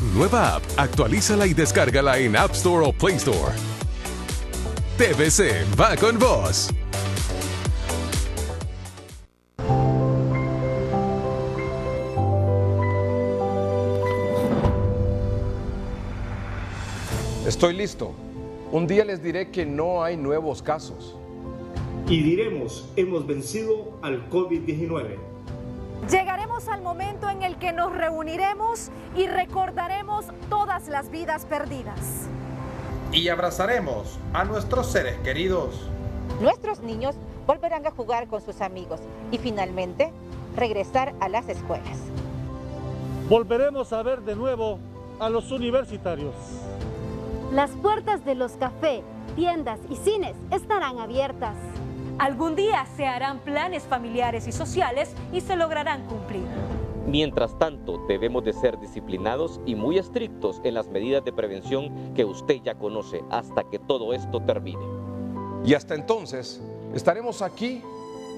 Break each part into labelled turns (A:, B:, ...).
A: Nueva app, actualízala y descárgala en App Store o Play Store. TVC va con vos.
B: Estoy listo. Un día les diré que no hay nuevos casos.
C: Y diremos, hemos vencido al COVID-19.
D: Llegaremos al momento en el que nos reuniremos y recordaremos todas las vidas perdidas.
E: Y abrazaremos a nuestros seres queridos.
F: Nuestros niños volverán a jugar con sus amigos y finalmente regresar a las escuelas.
G: Volveremos a ver de nuevo a los universitarios.
H: Las puertas de los cafés, tiendas y cines estarán abiertas.
I: Algún día se harán planes familiares y sociales y se lograrán cumplir.
J: Mientras tanto, debemos de ser disciplinados y muy estrictos en las medidas de prevención que usted ya conoce hasta que todo esto termine.
B: Y hasta entonces, estaremos aquí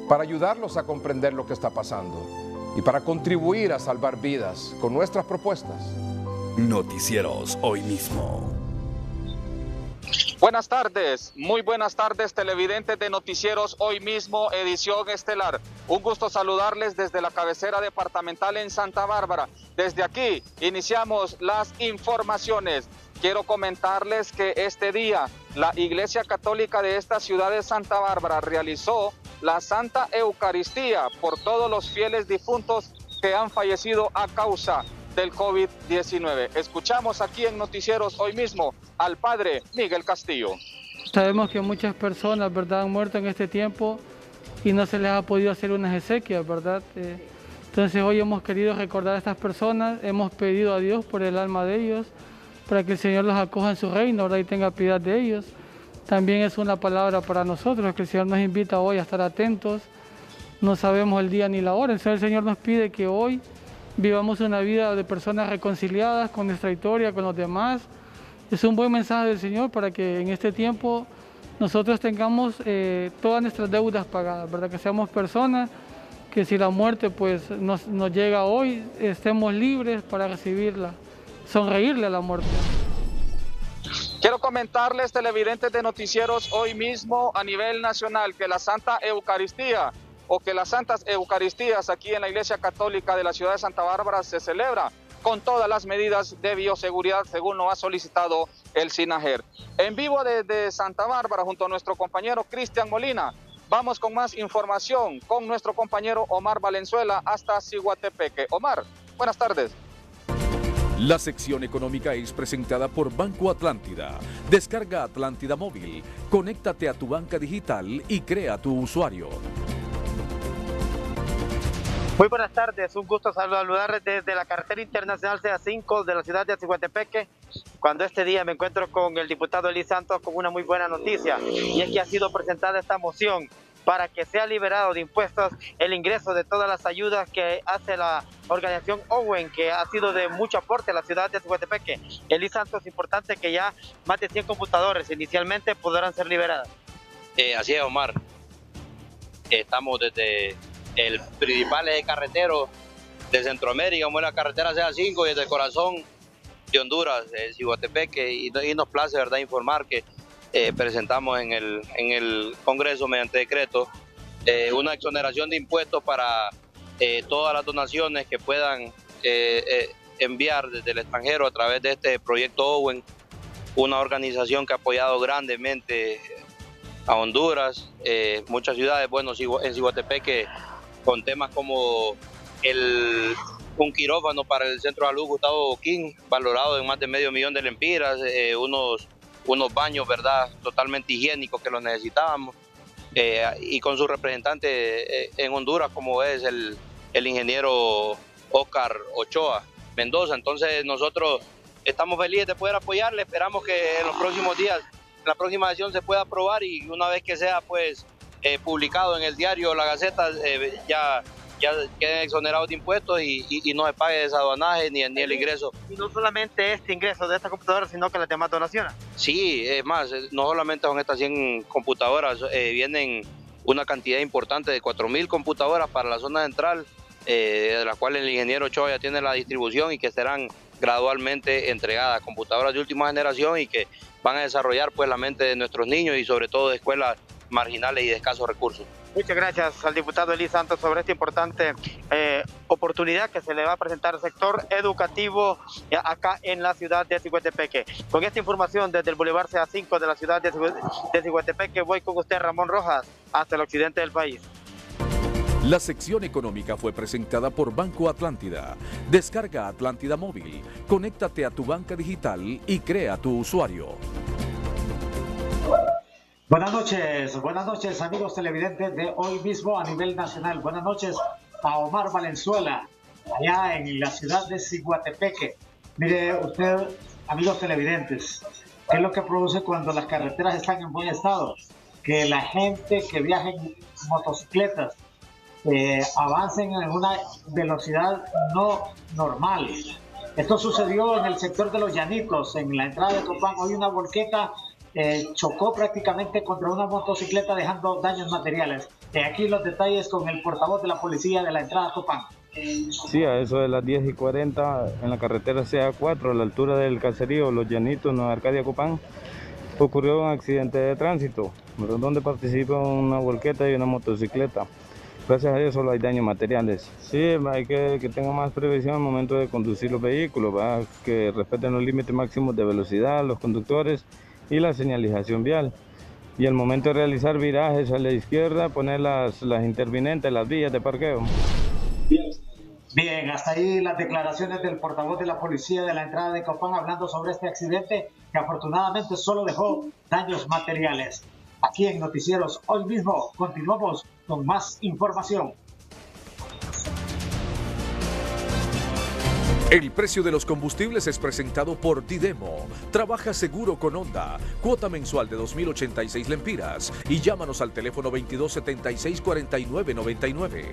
B: para ayudarlos a comprender lo que está pasando y para contribuir a salvar vidas con nuestras propuestas.
K: Noticieros hoy mismo.
L: Buenas tardes, muy buenas tardes televidentes de Noticieros Hoy Mismo, edición estelar. Un gusto saludarles desde la cabecera departamental en Santa Bárbara. Desde aquí iniciamos las informaciones. Quiero comentarles que este día la Iglesia Católica de esta ciudad de Santa Bárbara realizó la Santa Eucaristía por todos los fieles difuntos que han fallecido a causa del COVID-19. Escuchamos aquí en Noticieros Hoy Mismo al padre Miguel Castillo.
M: Sabemos que muchas personas, ¿verdad?, han muerto en este tiempo y no se les ha podido hacer unas exequias, ¿verdad? Entonces hoy hemos querido recordar a estas personas, hemos pedido a Dios por el alma de ellos, para que el Señor los acoja en su reino, ¿verdad?, y tenga piedad de ellos. También es una palabra para nosotros, que el Señor nos invita hoy a estar atentos. No sabemos el día ni la hora, entonces el Señor nos pide que hoy vivamos una vida de personas reconciliadas con nuestra historia, con los demás. Es un buen mensaje del Señor para que en este tiempo nosotros tengamos todas nuestras deudas pagadas, ¿verdad? Que seamos personas que si la muerte pues nos llega hoy, estemos libres para recibirla, sonreírle a la muerte.
L: Quiero comentarles, televidentes de Noticieros Hoy Mismo a nivel nacional, que la Santa Eucaristía o que las Santas Eucaristías aquí en la Iglesia Católica de la ciudad de Santa Bárbara se celebra con todas las medidas de bioseguridad según lo ha solicitado el SINAGER. En vivo desde Santa Bárbara junto a nuestro compañero Cristian Molina, vamos con más información con nuestro compañero Omar Valenzuela hasta Ciguatepeque. Omar, buenas tardes.
K: La sección económica es presentada por Banco Atlántida. Descarga Atlántida Móvil, conéctate a tu banca digital y crea tu usuario.
N: Muy buenas tardes, un gusto saludarles desde la carretera internacional CA5 de la ciudad de Ciguatepeque, cuando este día me encuentro con el diputado Eli Santos con una muy buena noticia, y es que ha sido presentada esta moción para que sea liberado de impuestos el ingreso de todas las ayudas que hace la organización Owen, que ha sido de mucho aporte a la ciudad de Ciguatepeque. Eli Santos, importante que ya más de 100 computadores inicialmente podrán ser liberadas.
O: Así es, Omar. Estamos desde el principal eje carretero de Centroamérica, como es la carretera CA5, y desde el corazón de Honduras, Ciguatepeque, y nos place, ¿verdad?, informar que presentamos en el Congreso mediante decreto una exoneración de impuestos para todas las donaciones que puedan enviar desde el extranjero a través de este proyecto Owen, una organización que ha apoyado grandemente a Honduras, muchas ciudades, bueno, en Ciguatepeque, con temas como un quirófano para el Centro de Salud Gustavo Boquín, valorado en más de $500,000 de lempiras, unos baños, ¿verdad?, totalmente higiénicos que los necesitábamos, y con su representante en Honduras, como es el ingeniero Oscar Ochoa Mendoza. Entonces nosotros estamos felices de poder apoyarle, esperamos que en los próximos días, en la próxima sesión se pueda aprobar, y una vez que sea pues publicado en el diario La Gaceta, ya queden exonerados de impuestos y no se pague desaduanaje ni el ingreso.
N: Y no solamente este ingreso de esta computadora, sino que las demás donaciones.
O: Sí, es más, no solamente con estas 100 computadoras, vienen una cantidad importante de 4,000 computadoras para la zona central, de la cual el ingeniero Ochoa ya tiene la distribución y que serán gradualmente entregadas, computadoras de última generación y que van a desarrollar pues la mente de nuestros niños y sobre todo de escuelas marginales y de escasos recursos.
N: Muchas gracias al diputado Eli Santos sobre esta importante oportunidad que se le va a presentar al sector educativo acá en la ciudad de Ciguatepeque. Con esta información desde el Boulevard CA5 de la ciudad de Ciguatepeque voy con usted, Ramón Rojas, hasta el occidente del país.
K: La sección económica fue presentada por Banco Atlántida. Descarga Atlántida Móvil, conéctate a tu banca digital y crea tu usuario.
P: Buenas noches amigos televidentes de hoy mismo a nivel nacional. Buenas noches a Omar Valenzuela, allá en la ciudad de Ciguatepeque. Mire usted, amigos televidentes, ¿qué es lo que produce cuando las carreteras están en buen estado? Que la gente que viaja en motocicletas avancen en una velocidad no normal. Esto sucedió en el sector de Los Llanitos, en la entrada de Copán. Hoy una volqueta chocó prácticamente contra una motocicleta dejando daños materiales. Aquí los detalles con el portavoz de la policía de la entrada a Copán.
Q: Sí, a eso de las 10:40 en la carretera CA4 a la altura del caserío Los Llanitos, Nueva Arcadia, Copán, ocurrió un accidente de tránsito donde participan una volqueta y una motocicleta. Gracias a Dios solo hay daños materiales. Sí, hay que tengan más previsión al momento de conducir los vehículos, ¿verdad? Que respeten los límites máximos de velocidad, los conductores y la señalización vial. Y al momento de realizar virajes a la izquierda, poner las intervinientes, las vías de parqueo.
P: Bien, hasta ahí las declaraciones del portavoz de la policía de la entrada de Copán hablando sobre este accidente que afortunadamente solo dejó daños materiales. Aquí en Noticieros Hoy Mismo continuamos con más información.
K: El precio de los combustibles es presentado por Didemo. Trabaja seguro con Honda. Cuota mensual de 2.086 lempiras. Y llámanos al teléfono 2276-4999.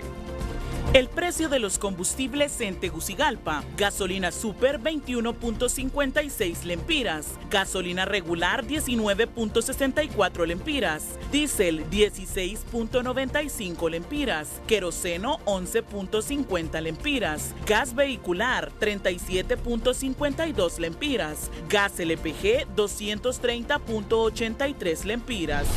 R: El precio de los combustibles en Tegucigalpa: gasolina super 21.56 lempiras, gasolina regular 19.64 lempiras, diésel 16.95 lempiras, queroseno 11.50 lempiras, gas vehicular 37.52 lempiras, gas LPG 230.83 lempiras.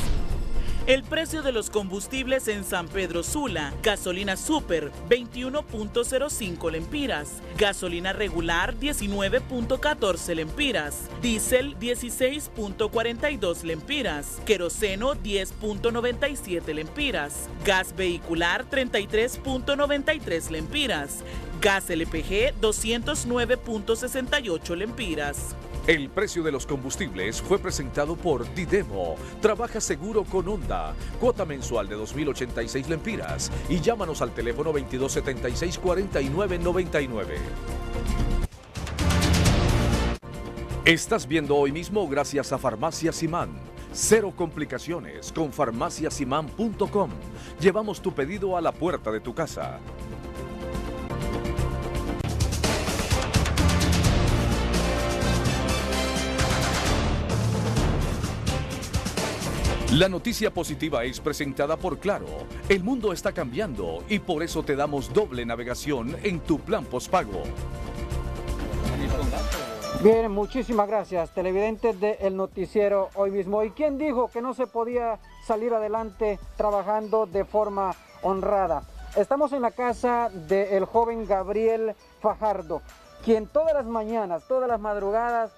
R: El precio de los combustibles en San Pedro Sula: gasolina super 21.05 lempiras, gasolina regular 19.14 lempiras, diésel 16.42 lempiras, queroseno 10.97 lempiras, gas vehicular 33.93 lempiras, gas LPG 209.68 lempiras.
K: El precio de los combustibles fue presentado por Didemo. Trabaja seguro con Honda. Cuota mensual de 2.086 lempiras. Y llámanos al teléfono 2276-4999. Estás viendo Hoy Mismo gracias a Farmacia Simán. Cero complicaciones con farmaciasimán.com. Llevamos tu pedido a la puerta de tu casa. La noticia positiva es presentada por Claro. El mundo está cambiando y por eso te damos doble navegación en tu plan postpago.
S: Bien, muchísimas gracias, televidentes del noticiero Hoy Mismo. ¿Y quién dijo que no se podía salir adelante trabajando de forma honrada? Estamos en la casa del joven Gabriel Fajardo, quien todas las mañanas, todas las madrugadas,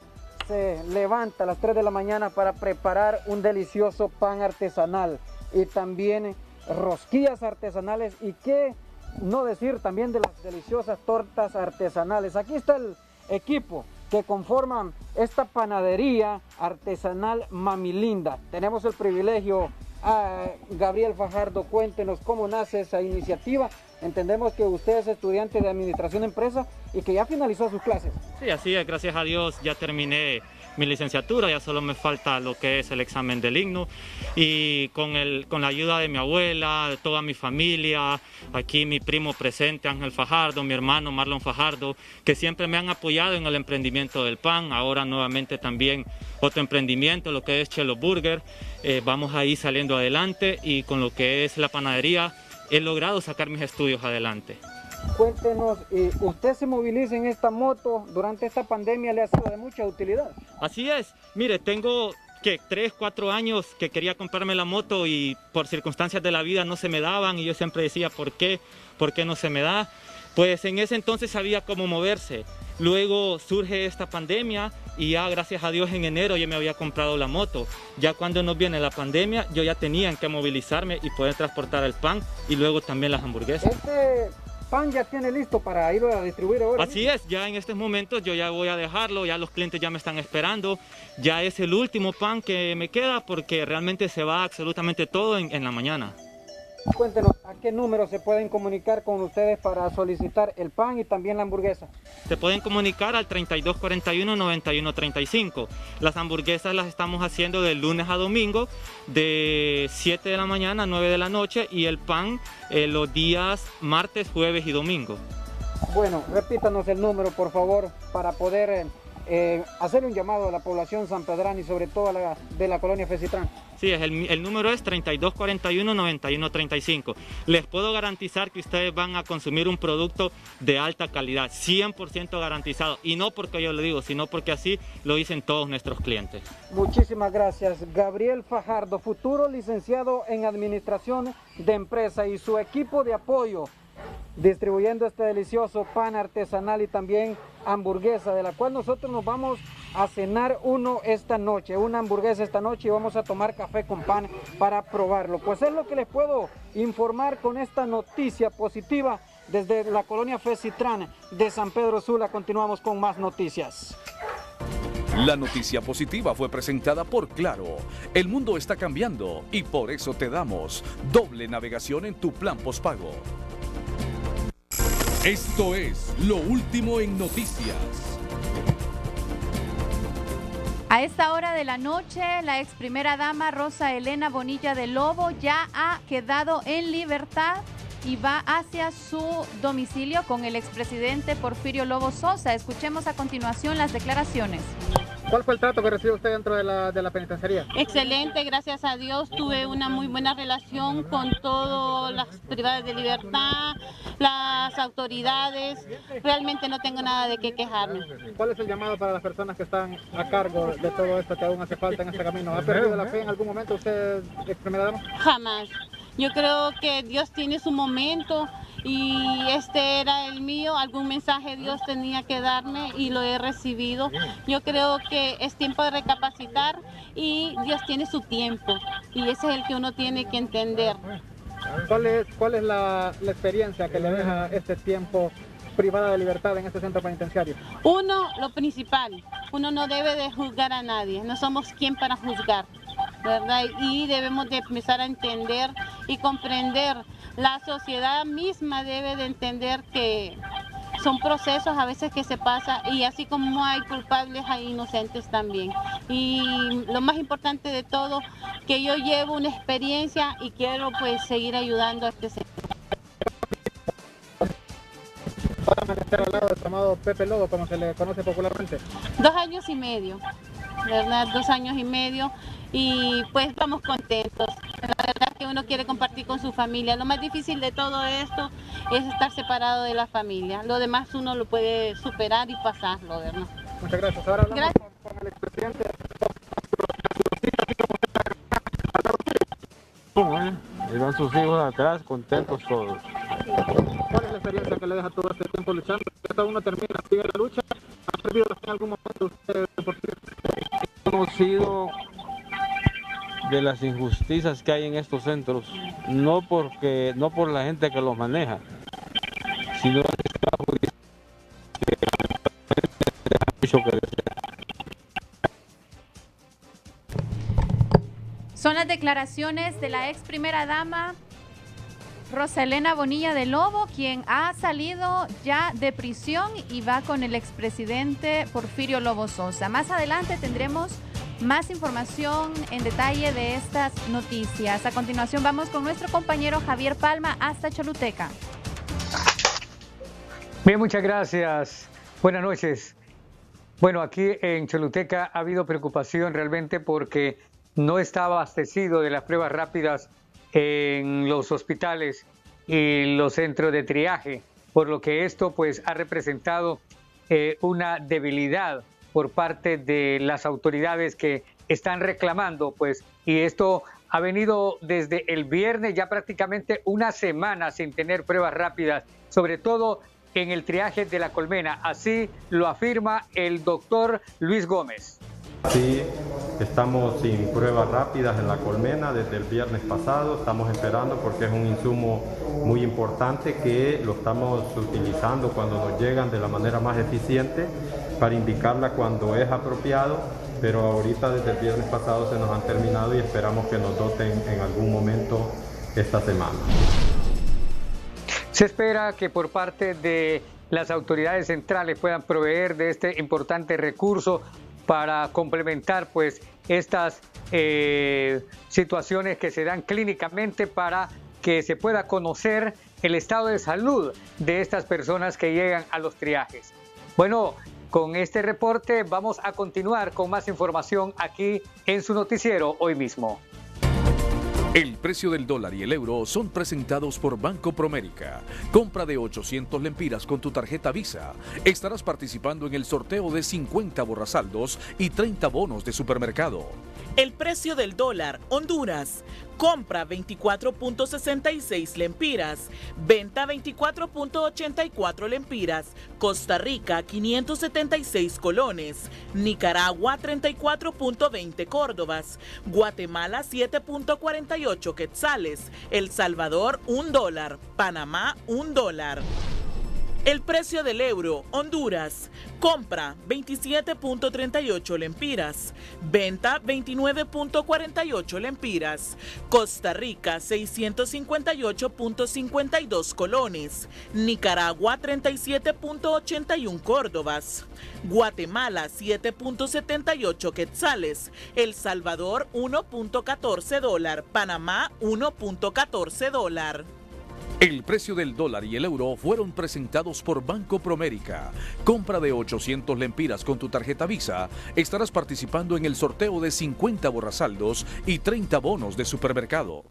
S: se levanta a las 3 de la mañana para preparar un delicioso pan artesanal y también rosquillas artesanales, y qué no decir también de las deliciosas tortas artesanales. Aquí está el equipo que conforman esta panadería artesanal Mami Linda. Tenemos el privilegio a Gabriel Fajardo. Cuéntenos cómo nace esa iniciativa. Entendemos que usted es estudiante de Administración de Empresa y que ya finalizó sus clases.
T: Sí, así es, gracias a Dios ya terminé mi licenciatura, ya solo me falta lo que es el examen del IGNU, y con la ayuda de mi abuela, de toda mi familia, aquí mi primo presente Ángel Fajardo, mi hermano Marlon Fajardo, que siempre me han apoyado en el emprendimiento del pan. Ahora nuevamente también otro emprendimiento, lo que es Chelo Burger. Vamos ahí saliendo adelante, y con lo que es la panadería he logrado sacar mis estudios adelante.
S: Cuéntenos, ¿usted se moviliza en esta moto? ¿Durante esta pandemia le ha sido de mucha utilidad?
T: Así es. Mire, tengo que 3, 4 años que quería comprarme la moto y por circunstancias de la vida no se me daban y yo siempre decía, ¿por qué? ¿Por qué no se me da? Pues en ese entonces sabía cómo moverse. Luego surge esta pandemia y ya gracias a Dios en enero yo me había comprado la moto. Ya cuando nos viene la pandemia yo ya tenía que movilizarme y poder transportar el pan y luego también las hamburguesas.
S: ¿Este pan ya tiene listo para ir a distribuir ahora?
T: Así es, ya en estos momentos yo ya voy a dejarlo, ya los clientes ya me están esperando. Ya es el último pan que me queda porque realmente se va absolutamente todo en la mañana.
S: Cuéntenos, ¿a qué número se pueden comunicar con ustedes para solicitar el pan y también la hamburguesa?
T: Se pueden comunicar al 3241-9135. Las hamburguesas las estamos haciendo de lunes a domingo, de 7 de la mañana a 9 de la noche, y el pan los días martes, jueves y domingo.
S: Bueno, repítanos el número, por favor, para poder hacer un llamado a la población sanpedrana y sobre todo a de la colonia Fecitrán.
T: Sí, el número es 3241-9135. Les puedo garantizar que ustedes van a consumir un producto de alta calidad, 100% garantizado. Y no porque yo lo digo, sino porque así lo dicen todos nuestros clientes.
S: Muchísimas gracias. Gabriel Fajardo, futuro licenciado en Administración de Empresa, y su equipo de apoyo, distribuyendo este delicioso pan artesanal y también hamburguesa, de la cual nosotros nos vamos a cenar esta noche, una hamburguesa esta noche, y vamos a tomar café con pan para probarlo. Pues es lo que les puedo informar con esta noticia positiva desde la colonia Fecitrán de San Pedro Sula. Continuamos con más noticias.
K: La noticia positiva fue presentada por Claro. El mundo está cambiando y por eso te damos doble navegación en tu plan postpago.
A: Esto es lo último en noticias.
U: A esta hora de la noche, la ex primera dama Rosa Elena Bonilla de Lobo ya ha quedado en libertad y va hacia su domicilio con el expresidente Porfirio Lobo Sosa. Escuchemos a continuación las declaraciones.
S: ¿Cuál fue el trato que recibió usted dentro de la penitenciaría?
V: Excelente, gracias a Dios. Tuve una muy buena relación con todas las privadas de libertad, las autoridades. Realmente no tengo nada de qué quejarme.
S: ¿Cuál es el llamado para las personas que están a cargo de todo esto que aún hace falta en este camino? ¿Ha perdido la fe en algún momento usted, ex primera dama?
V: Jamás. Yo creo que Dios tiene su momento y este era el mío. Algún mensaje Dios tenía que darme y lo he recibido. Yo creo que es tiempo de recapacitar y Dios tiene su tiempo y ese es el que uno tiene que entender.
S: ¿Cuál es la experiencia que le deja este tiempo privada de libertad en este centro penitenciario?
V: Uno, lo principal, uno no debe de juzgar a nadie, no somos quien para juzgar, ¿verdad? Y debemos de empezar a entender y comprender. La sociedad misma debe de entender que son procesos a veces que se pasa y así como hay culpables hay inocentes también. Y lo más importante de todo, que yo llevo una experiencia y quiero pues seguir ayudando a este sector.
S: Para amanecer al lado del llamado Pepe Lobo, como se le conoce popularmente.
V: 2 años y medio, ¿verdad? 2 años y medio y pues estamos contentos. La verdad que uno quiere compartir con su familia. Lo más difícil de todo esto es estar separado de la familia. Lo demás uno lo puede superar y pasarlo, ¿verdad?
S: Muchas gracias. Ahora hablamos con el expresidente.
Q: Están sus hijos atrás, contentos todos.
S: ¿Cuál es la experiencia que le deja todo este tiempo luchando? Cada uno termina, sigue la lucha. ¿Ha perdido en algún momento usted por sí?
Q: Hemos sido de las injusticias que hay en estos centros, no por la gente que los maneja, sino el sistema judicial que ha mucho que desear.
U: Son las declaraciones de la ex primera dama Rosa Elena Bonilla de Lobo, quien ha salido ya de prisión y va con el expresidente Porfirio Lobo Sosa. Más adelante tendremos más información en detalle de estas noticias. A continuación vamos con nuestro compañero Javier Palma hasta Choluteca.
W: Bien, muchas gracias. Buenas noches. Bueno, aquí en Choluteca ha habido preocupación realmente porque no está abastecido de las pruebas rápidas en los hospitales y los centros de triaje. por lo que esto pues ha representado una debilidad por parte de las autoridades que están reclamando, pues, y esto ha venido desde el viernes, ya prácticamente una semana sin tener pruebas rápidas, sobre todo en el triaje de La Colmena. Así lo afirma el doctor Luis Gómez.
C: Sí, estamos sin pruebas rápidas en La Colmena desde el viernes pasado. Estamos esperando porque es un insumo muy importante que lo estamos utilizando cuando nos llegan de la manera más eficiente para indicarla cuando es apropiado, pero ahorita desde el viernes pasado se nos han terminado y esperamos que nos doten en algún momento esta semana.
W: Se espera que por parte de las autoridades centrales puedan proveer de este importante recurso para complementar pues estas situaciones que se dan clínicamente para que se pueda conocer el estado de salud de estas personas que llegan a los triajes. Bueno, con este reporte vamos a continuar con más información aquí en su noticiero Hoy Mismo.
K: El precio del dólar y el euro son presentados por Banco Promérica. Compra de 800 lempiras con tu tarjeta Visa. Estarás participando en el sorteo de 50 borrasaldos y 30 bonos de supermercado.
R: El precio del dólar, Honduras. Compra 24.66 lempiras. Venta 24.84 lempiras. Costa Rica 576 colones. Nicaragua 34.20 córdobas. Guatemala 7.48 quetzales. El Salvador $1. Panamá $1. El precio del euro, Honduras. Compra 27.38 lempiras. Venta 29.48 lempiras. Costa Rica 658.52 colones. Nicaragua 37.81 córdobas. Guatemala 7.78 quetzales. El Salvador $1.14. Panamá $1.14.
K: El precio del dólar y el euro fueron presentados por Banco Promérica. Compra de 800 lempiras con tu tarjeta Visa. Estarás participando en el sorteo de 50 borrasaldos y 30 bonos de supermercado.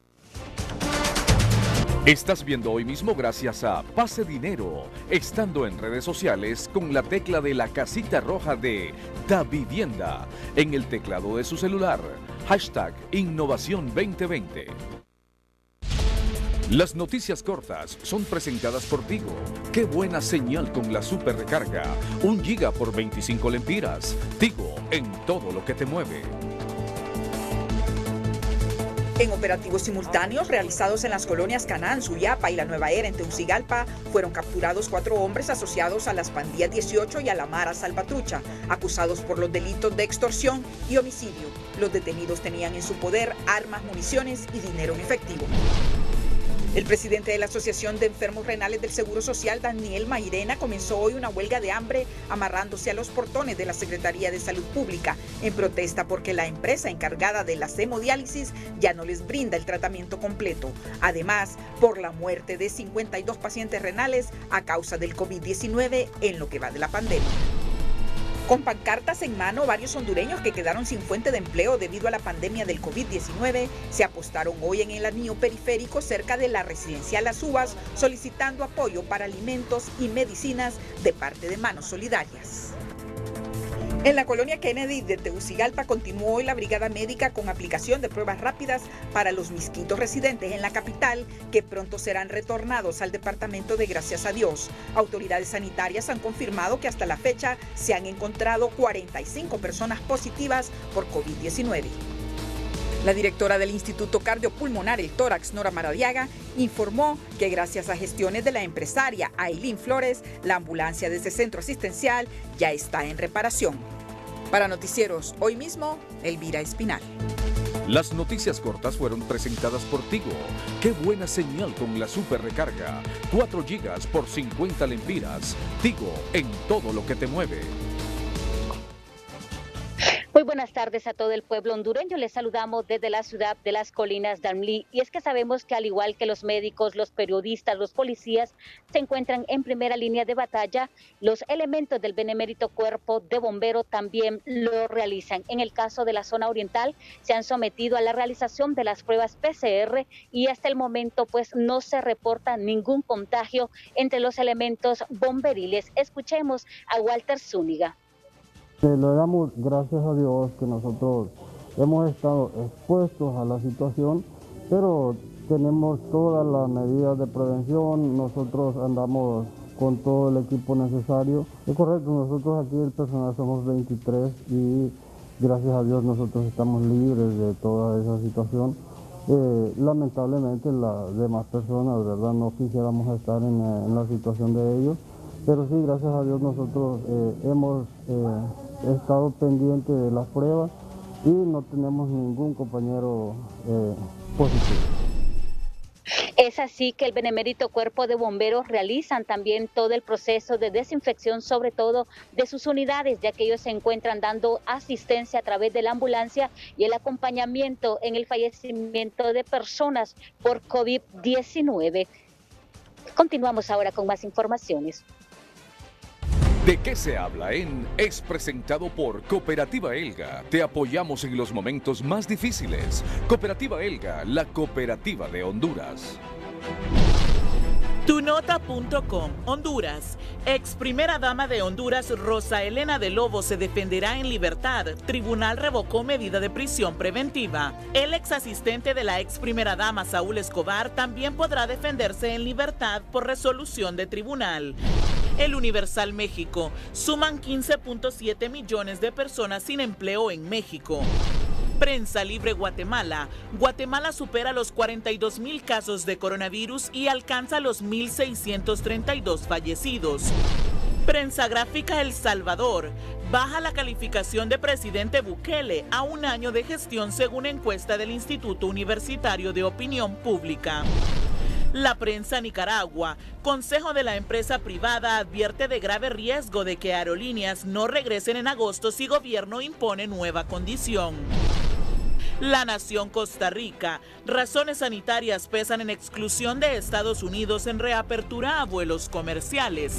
K: Estás viendo Hoy Mismo gracias a Pase Dinero, estando en redes sociales con la tecla de la casita roja de Davivienda en el teclado de su celular. #Innovación 2020. Las noticias cortas son presentadas por Tigo. Qué buena señal con la super recarga. 1 giga por 25 lempiras. Tigo, en todo lo que te mueve.
D: En operativos simultáneos realizados en las colonias Canaán, Suyapa y La Nueva Era en Tegucigalpa, fueron capturados 4 hombres asociados a las pandillas 18 y a la Mara Salvatrucha, acusados por los delitos de extorsión y homicidio. Los detenidos tenían en su poder armas, municiones y dinero en efectivo. El presidente de la Asociación de Enfermos Renales del Seguro Social, Daniel Mairena, comenzó hoy una huelga de hambre amarrándose a los portones de la Secretaría de Salud Pública en protesta porque la empresa encargada de la hemodiálisis ya no les brinda el tratamiento completo. Además, por la muerte de 52 pacientes renales a causa del COVID-19 en lo que va de la pandemia. Con pancartas en mano, varios hondureños que quedaron sin fuente de empleo debido a la pandemia del COVID-19 se apostaron hoy en el anillo periférico cerca de la residencial Las Uvas, solicitando apoyo para alimentos y medicinas de parte de Manos Solidarias. En la colonia Kennedy de Tegucigalpa continuó hoy la brigada médica con aplicación de pruebas rápidas para los misquitos residentes en la capital, que pronto serán retornados al departamento de Gracias a Dios. Autoridades sanitarias han confirmado que hasta la fecha se han encontrado 45 personas positivas por COVID-19. La directora del Instituto Cardiopulmonar El Tórax, Nora Maradiaga, informó que gracias a gestiones de la empresaria Ailín Flores, la ambulancia de ese centro asistencial ya está en reparación. Para Noticieros Hoy Mismo, Elvira Espinal.
K: Las noticias cortas fueron presentadas por Tigo. Qué buena señal con la super recarga. 4 gigas por 50 lempiras. Tigo, en todo lo que te mueve.
E: Muy buenas tardes a todo el pueblo hondureño. Les saludamos desde la ciudad de Las Colinas, Darmlí. Y es que sabemos que al igual que los médicos, los periodistas, los policías se encuentran en primera línea de batalla, los elementos del Benemérito Cuerpo de Bomberos también lo realizan. En el caso de la zona oriental, se han sometido a la realización de las pruebas PCR y hasta el momento pues no se reporta ningún contagio entre los elementos bomberiles. Escuchemos a Walter Zúñiga.
F: Le damos gracias a Dios que nosotros hemos estado expuestos a la situación, pero tenemos todas las medidas de prevención, nosotros andamos con todo el equipo necesario. Es correcto, nosotros aquí el personal somos 23 y gracias a Dios nosotros estamos libres de toda esa situación. Lamentablemente las demás personas, ¿verdad?, no quisiéramos estar en la situación de ellos, pero sí, gracias a Dios nosotros hemos estado pendientes de las pruebas y no tenemos ningún compañero positivo.
E: Es así que el Benemérito Cuerpo de Bomberos realizan también todo el proceso de desinfección, sobre todo de sus unidades, ya que ellos se encuentran dando asistencia a través de la ambulancia y el acompañamiento en el fallecimiento de personas por COVID-19. Continuamos ahora con más informaciones.
K: ¿De qué se habla en? Es presentado por Cooperativa Elga. Te apoyamos en los momentos más difíciles. Cooperativa Elga, la cooperativa de Honduras.
R: Tunota.com, Honduras. Ex primera dama de Honduras, Rosa Elena de Lobo, se defenderá en libertad. Tribunal revocó medida de prisión preventiva. El ex asistente de la ex primera dama, Saúl Escobar, también podrá defenderse en libertad por resolución de tribunal. El Universal México. Suman 15.7 millones de personas sin empleo en México. Prensa Libre Guatemala. Guatemala supera los 42,000 casos de coronavirus y alcanza los 1,632 fallecidos. Prensa Gráfica El Salvador. Baja la calificación de presidente Bukele a un año de gestión según encuesta del Instituto Universitario de Opinión Pública. La Prensa Nicaragua. Consejo de la empresa privada advierte de grave riesgo de que aerolíneas no regresen en agosto si gobierno impone nueva condición. La Nación Costa Rica. Razones sanitarias pesan en exclusión de Estados Unidos en reapertura a vuelos comerciales.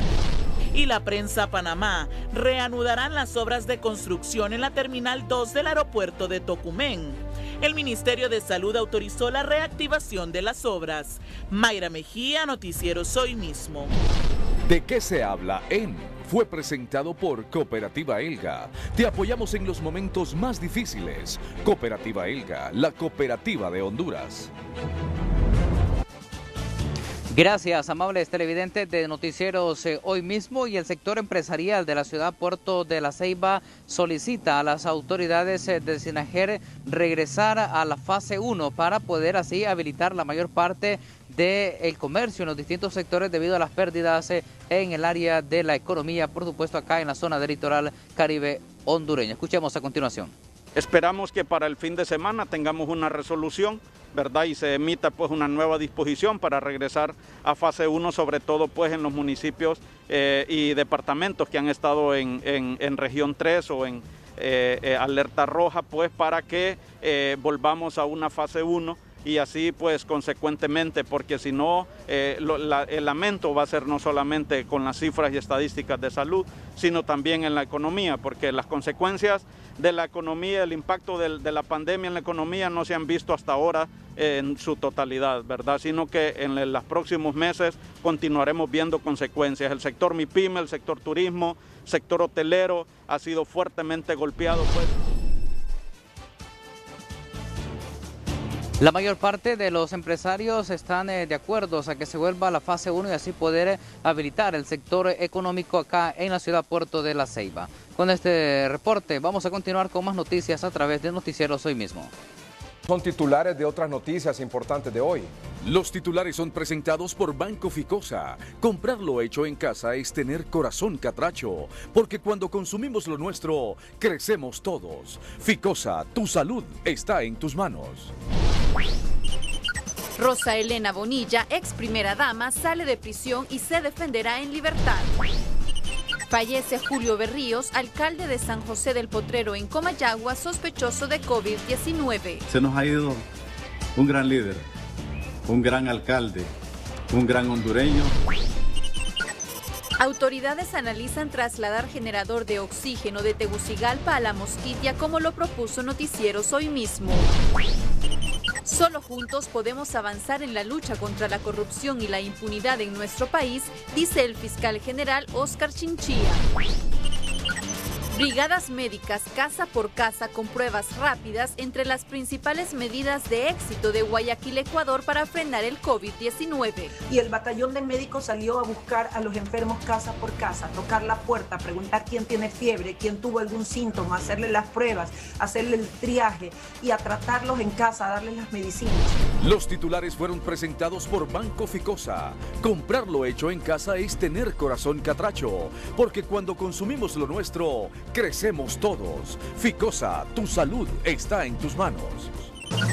R: Y la Prensa Panamá. Reanudarán las obras de construcción en la Terminal 2 del aeropuerto de Tocumen. El Ministerio de Salud autorizó la reactivación de las obras. Mayra Mejía, Noticieros Hoy Mismo.
K: ¿De qué se habla en? Fue presentado por Cooperativa Elga. Te apoyamos en los momentos más difíciles. Cooperativa Elga, la cooperativa de Honduras.
G: Gracias, amables televidentes de Noticieros Hoy Mismo. Y el sector empresarial de la ciudad Puerto de la Ceiba solicita a las autoridades de SINAGER regresar a la fase 1 para poder así habilitar la mayor parte del comercio en los distintos sectores debido a las pérdidas en el área de la economía, por supuesto acá en la zona del litoral caribe hondureño. Escuchemos a continuación.
X: Esperamos que para el fin de semana tengamos una resolución, ¿verdad? Y se emita pues una nueva disposición para regresar a fase 1, sobre todo pues en los municipios y departamentos que han estado en región 3 o en alerta roja, pues para que volvamos a una fase 1 y así pues consecuentemente, porque si no el lamento va a ser no solamente con las cifras y estadísticas de salud, sino también en la economía, porque las consecuencias de la economía, el impacto de la pandemia en la economía no se han visto hasta ahora en su totalidad, ¿verdad? Sino que en los próximos meses continuaremos viendo consecuencias. El sector MIPYME, el sector turismo, sector hotelero ha sido fuertemente golpeado, pues.
G: La mayor parte de los empresarios están de acuerdo a que se vuelva a la fase 1 y así poder habilitar el sector económico acá en la ciudad Puerto de la Ceiba. Con este reporte vamos a continuar con más noticias a través de Noticieros Hoy Mismo.
B: Son titulares de otras noticias importantes de hoy.
K: Los titulares son presentados por Banco Ficosa. Comprar lo hecho en casa es tener corazón catracho, porque cuando consumimos lo nuestro, crecemos todos. Ficosa, tu salud está en tus manos.
U: Rosa Elena Bonilla, ex primera dama, sale de prisión y se defenderá en libertad. Fallece Julio Berríos, alcalde de San José del Potrero en Comayagua, sospechoso de COVID-19.
H: Se nos ha ido un gran líder, un gran alcalde, un gran hondureño.
U: Autoridades analizan trasladar generador de oxígeno de Tegucigalpa a La Mosquitia como lo propuso Noticieros Hoy Mismo. Solo juntos podemos avanzar en la lucha contra la corrupción y la impunidad en nuestro país, dice el fiscal general Óscar Chinchilla. Brigadas médicas casa por casa con pruebas rápidas entre las principales medidas de éxito de Guayaquil, Ecuador para frenar el COVID-19.
I: Y el batallón de médicos salió a buscar a los enfermos casa por casa, tocar la puerta, preguntar quién tiene fiebre, quién tuvo algún síntoma, hacerle las pruebas, hacerle el triaje y a tratarlos en casa, a darles las medicinas.
K: Los titulares fueron presentados por Banco Ficosa. Comprarlo hecho en casa es tener corazón catracho, porque cuando consumimos lo nuestro, crecemos todos. Ficosa, tu salud está en tus manos.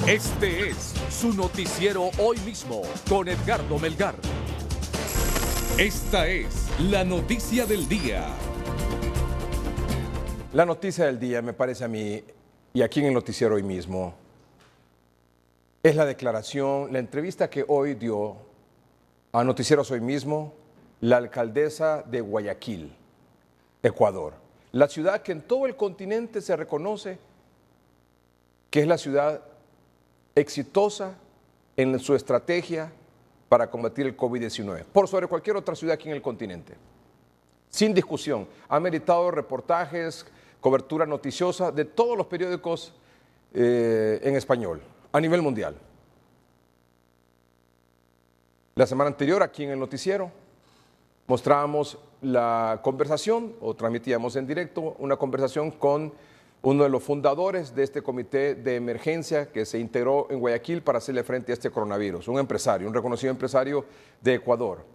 K: Este es su noticiero Hoy Mismo con Edgardo Melgar. Esta es la noticia del día.
B: La noticia del día, me parece a mí, y aquí en el noticiero Hoy Mismo, es la declaración, la entrevista que hoy dio a Noticieros Hoy Mismo la alcaldesa de Guayaquil, Ecuador. La ciudad que en todo el continente se reconoce que es la ciudad exitosa en su estrategia para combatir el COVID-19, por sobre cualquier otra ciudad aquí en el continente. Sin discusión, ha meritado reportajes, cobertura noticiosa de todos los periódicos en español, a nivel mundial. La semana anterior, aquí en el noticiero, mostrábamos la conversación, o transmitíamos en directo una conversación con uno de los fundadores de este comité de emergencia que se integró en Guayaquil para hacerle frente a este coronavirus, un empresario, un reconocido empresario de Ecuador,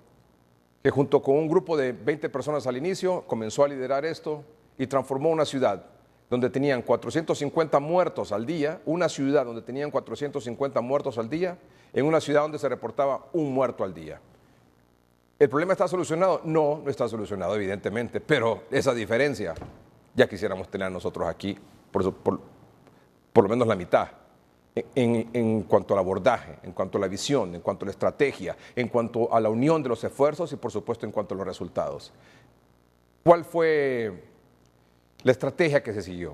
B: que junto con un grupo de 20 personas al inicio comenzó a liderar esto y transformó una ciudad donde tenían 450 muertos al día, una ciudad donde tenían 450 muertos al día, en una ciudad donde se reportaba un muerto al día. ¿El problema está solucionado? No, no está solucionado, evidentemente, pero esa diferencia ya quisiéramos tener nosotros aquí, por lo menos la mitad, en cuanto al abordaje, en cuanto a la visión, en cuanto a la estrategia, en cuanto a la unión de los esfuerzos y, por supuesto, en cuanto a los resultados. ¿Cuál fue la estrategia que se siguió?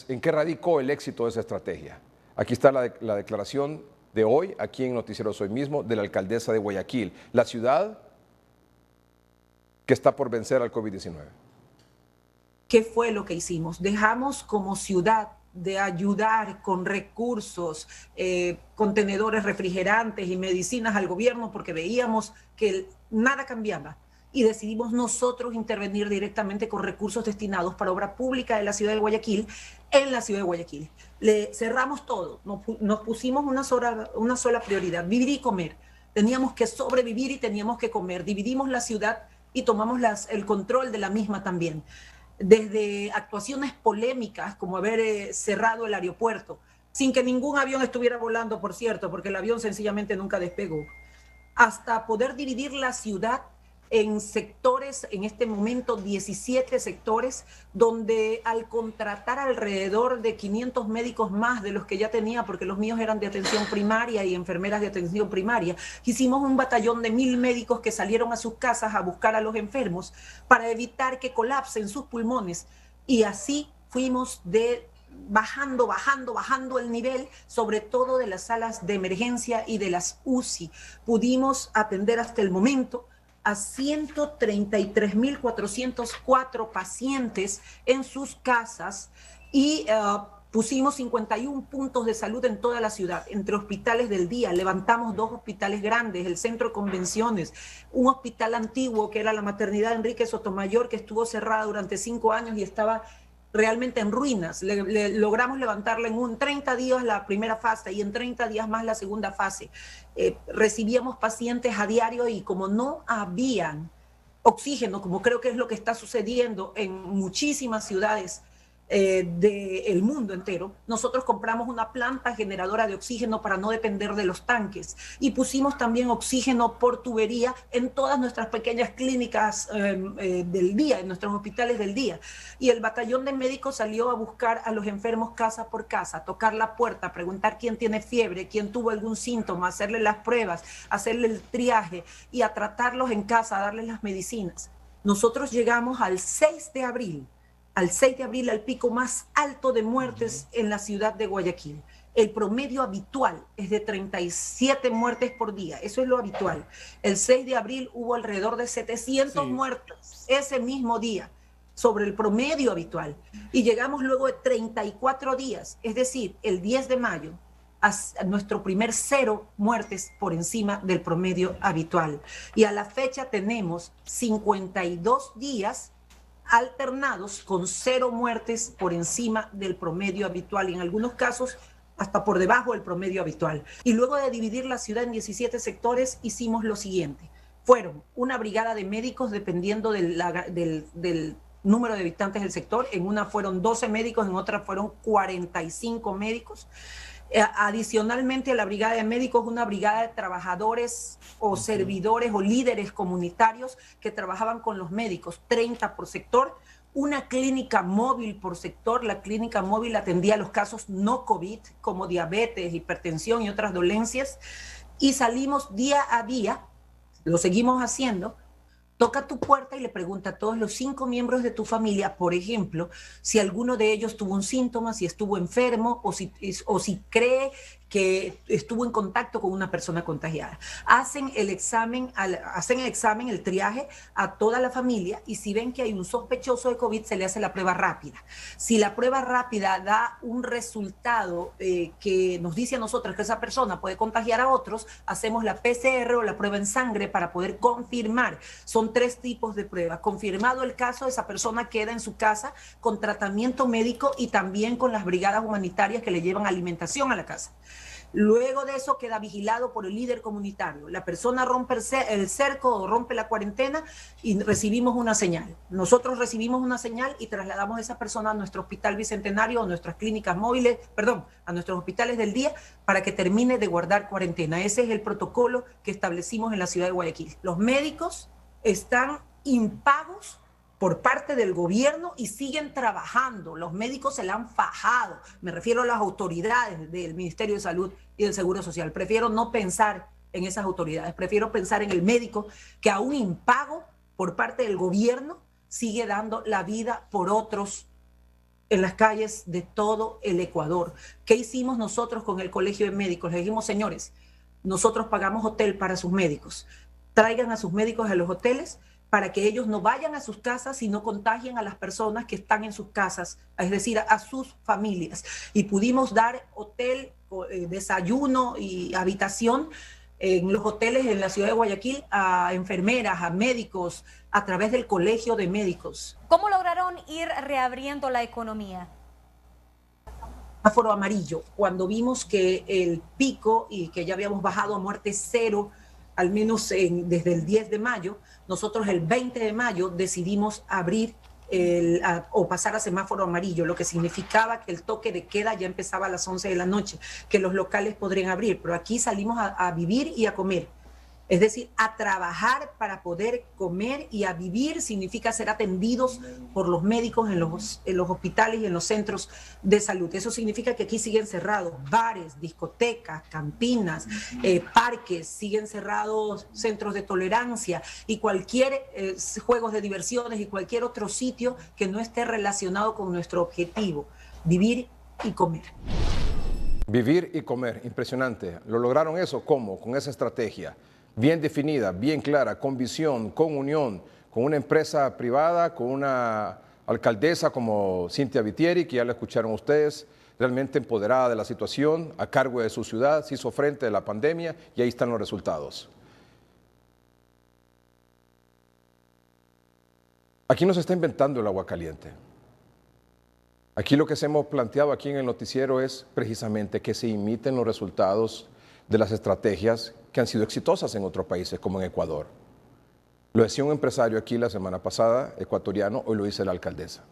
B: ¿En qué radicó el éxito de esa estrategia? Aquí está la declaración de hoy, aquí en Noticieros Hoy Mismo, de la alcaldesa de Guayaquil, la ciudad que está por vencer al COVID-19.
I: ¿Qué fue lo que hicimos? Dejamos como ciudad de ayudar con recursos, contenedores refrigerantes y medicinas al gobierno porque veíamos que nada cambiaba. Y decidimos nosotros intervenir directamente con recursos destinados para obra pública de la ciudad de Guayaquil, en la ciudad de Guayaquil. Le cerramos todo, nos pusimos una sola prioridad, vivir y comer. Teníamos que sobrevivir y teníamos que comer. Dividimos la ciudad y tomamos el control de la misma también. Desde actuaciones polémicas, como haber cerrado el aeropuerto, sin que ningún avión estuviera volando, por cierto, porque el avión sencillamente nunca despegó, hasta poder dividir la ciudad en sectores, en este momento 17 sectores, donde al contratar alrededor de 500 médicos más de los que ya tenía, porque los míos eran de atención primaria y enfermeras de atención primaria, hicimos un batallón de 1000 médicos que salieron a sus casas a buscar a los enfermos para evitar que colapsen sus pulmones. Y así fuimos bajando el nivel, sobre todo de las salas de emergencia y de las UCI. Pudimos atender hasta el momento a 133.404 pacientes en sus casas y pusimos 51 puntos de salud en toda la ciudad, entre hospitales del día. Levantamos 2 hospitales grandes, el centro de convenciones, un hospital antiguo que era la maternidad Enrique Sotomayor, que estuvo cerrada durante 5 años y estaba realmente en ruinas. Logramos levantarla en 30 días la primera fase y en 30 días más la segunda fase. Recibíamos pacientes a diario y como no habían oxígeno, como creo que es lo que está sucediendo en muchísimas ciudades del mundo entero, nosotros compramos una planta generadora de oxígeno para no depender de los tanques y pusimos también oxígeno por tubería en todas nuestras pequeñas clínicas del día, en nuestros hospitales del día. Y el batallón de médicos salió a buscar a los enfermos casa por casa, tocar la puerta, preguntar quién tiene fiebre, quién tuvo algún síntoma, hacerle las pruebas, hacerle el triaje y a tratarlos en casa, a darles las medicinas. Nosotros llegamos al 6 de abril, al pico más alto de muertes en la ciudad de Guayaquil. El promedio habitual es de 37 muertes por día, eso es lo habitual. El 6 de abril hubo alrededor de 700 muertes ese mismo día, sobre el promedio habitual. Y llegamos luego de 34 días, es decir, el 10 de mayo, a nuestro primer 0 muertes por encima del promedio habitual. Y a la fecha tenemos 52 días alternados con 0 muertes por encima del promedio habitual y en algunos casos hasta por debajo del promedio habitual. Y luego de dividir la ciudad en 17 sectores hicimos lo siguiente. Fueron una brigada de médicos dependiendo del número de habitantes del sector. En una fueron 12 médicos, en otra fueron 45 médicos. Adicionalmente a la brigada de médicos, una brigada de trabajadores o servidores o líderes comunitarios que trabajaban con los médicos, 30 por sector, una clínica móvil por sector. La clínica móvil atendía los casos no COVID, como diabetes, hipertensión y otras dolencias, y salimos día a día, lo seguimos haciendo. Toca tu puerta y le pregunta a todos los 5 miembros de tu familia, por ejemplo, si alguno de ellos tuvo un síntoma, si estuvo enfermo o si cree que estuvo en contacto con una persona contagiada. Hacen el examen, el triaje a toda la familia y si ven que hay un sospechoso de COVID, se le hace la prueba rápida. Si la prueba rápida da un resultado que nos dice a nosotros que esa persona puede contagiar a otros, hacemos la PCR o la prueba en sangre para poder confirmar. Son 3 tipos de pruebas. Confirmado el caso, esa persona queda en su casa con tratamiento médico y también con las brigadas humanitarias que le llevan alimentación a la casa. Luego de eso queda vigilado por el líder comunitario. La persona rompe el cerco o rompe la cuarentena y recibimos una señal. Nosotros recibimos una señal y trasladamos a esa persona a nuestro hospital bicentenario o nuestras clínicas móviles, a nuestros hospitales del día para que termine de guardar cuarentena. Ese es el protocolo que establecimos en la ciudad de Guayaquil. Los médicos están impagos por parte del gobierno y siguen trabajando. Los médicos se la han fajado. Me refiero a las autoridades del Ministerio de Salud y del Seguro Social. Prefiero no pensar en esas autoridades. Prefiero pensar en el médico que aún impago por parte del gobierno sigue dando la vida por otros en las calles de todo el Ecuador. ¿Qué hicimos nosotros con el Colegio de Médicos? Les dijimos, señores, nosotros pagamos hotel para sus médicos. Traigan a sus médicos a los hoteles para que ellos no vayan a sus casas y no contagien a las personas que están en sus casas, es decir, a sus familias. Y pudimos dar hotel, desayuno y habitación en los hoteles en la ciudad de Guayaquil a enfermeras, a médicos, a través del Colegio de Médicos.
J: ¿Cómo lograron ir reabriendo la economía?
I: Semáforo amarillo, cuando vimos que el pico y que ya habíamos bajado a muerte 0, al menos desde el 10 de mayo, nosotros el 20 de mayo decidimos abrir o pasar a semáforo amarillo, lo que significaba que el toque de queda ya empezaba a las 11 de la noche, que los locales podrían abrir, pero aquí salimos a vivir y a comer. Es decir, a trabajar para poder comer y a vivir significa ser atendidos por los médicos en los hospitales y en los centros de salud. Eso significa que aquí siguen cerrados bares, discotecas, cantinas, parques, siguen cerrados centros de tolerancia y cualquier juegos de diversiones y cualquier otro sitio que no esté relacionado con nuestro objetivo, vivir y comer.
B: Vivir y comer, impresionante. ¿Lo lograron eso? ¿Cómo? Con esa estrategia. Bien definida, bien clara, con visión, con unión, con una empresa privada, con una alcaldesa como Cintia Vitieri, que ya la escucharon ustedes, realmente empoderada de la situación, a cargo de su ciudad, se hizo frente a la pandemia y ahí están los resultados. Aquí no se está inventando el agua caliente. Aquí lo que se hemos planteado aquí en el noticiero es precisamente que se imiten los resultados de las estrategias que han sido exitosas en otros países, como en Ecuador. Lo decía un empresario aquí la semana pasada, ecuatoriano, hoy lo dice la alcaldesa.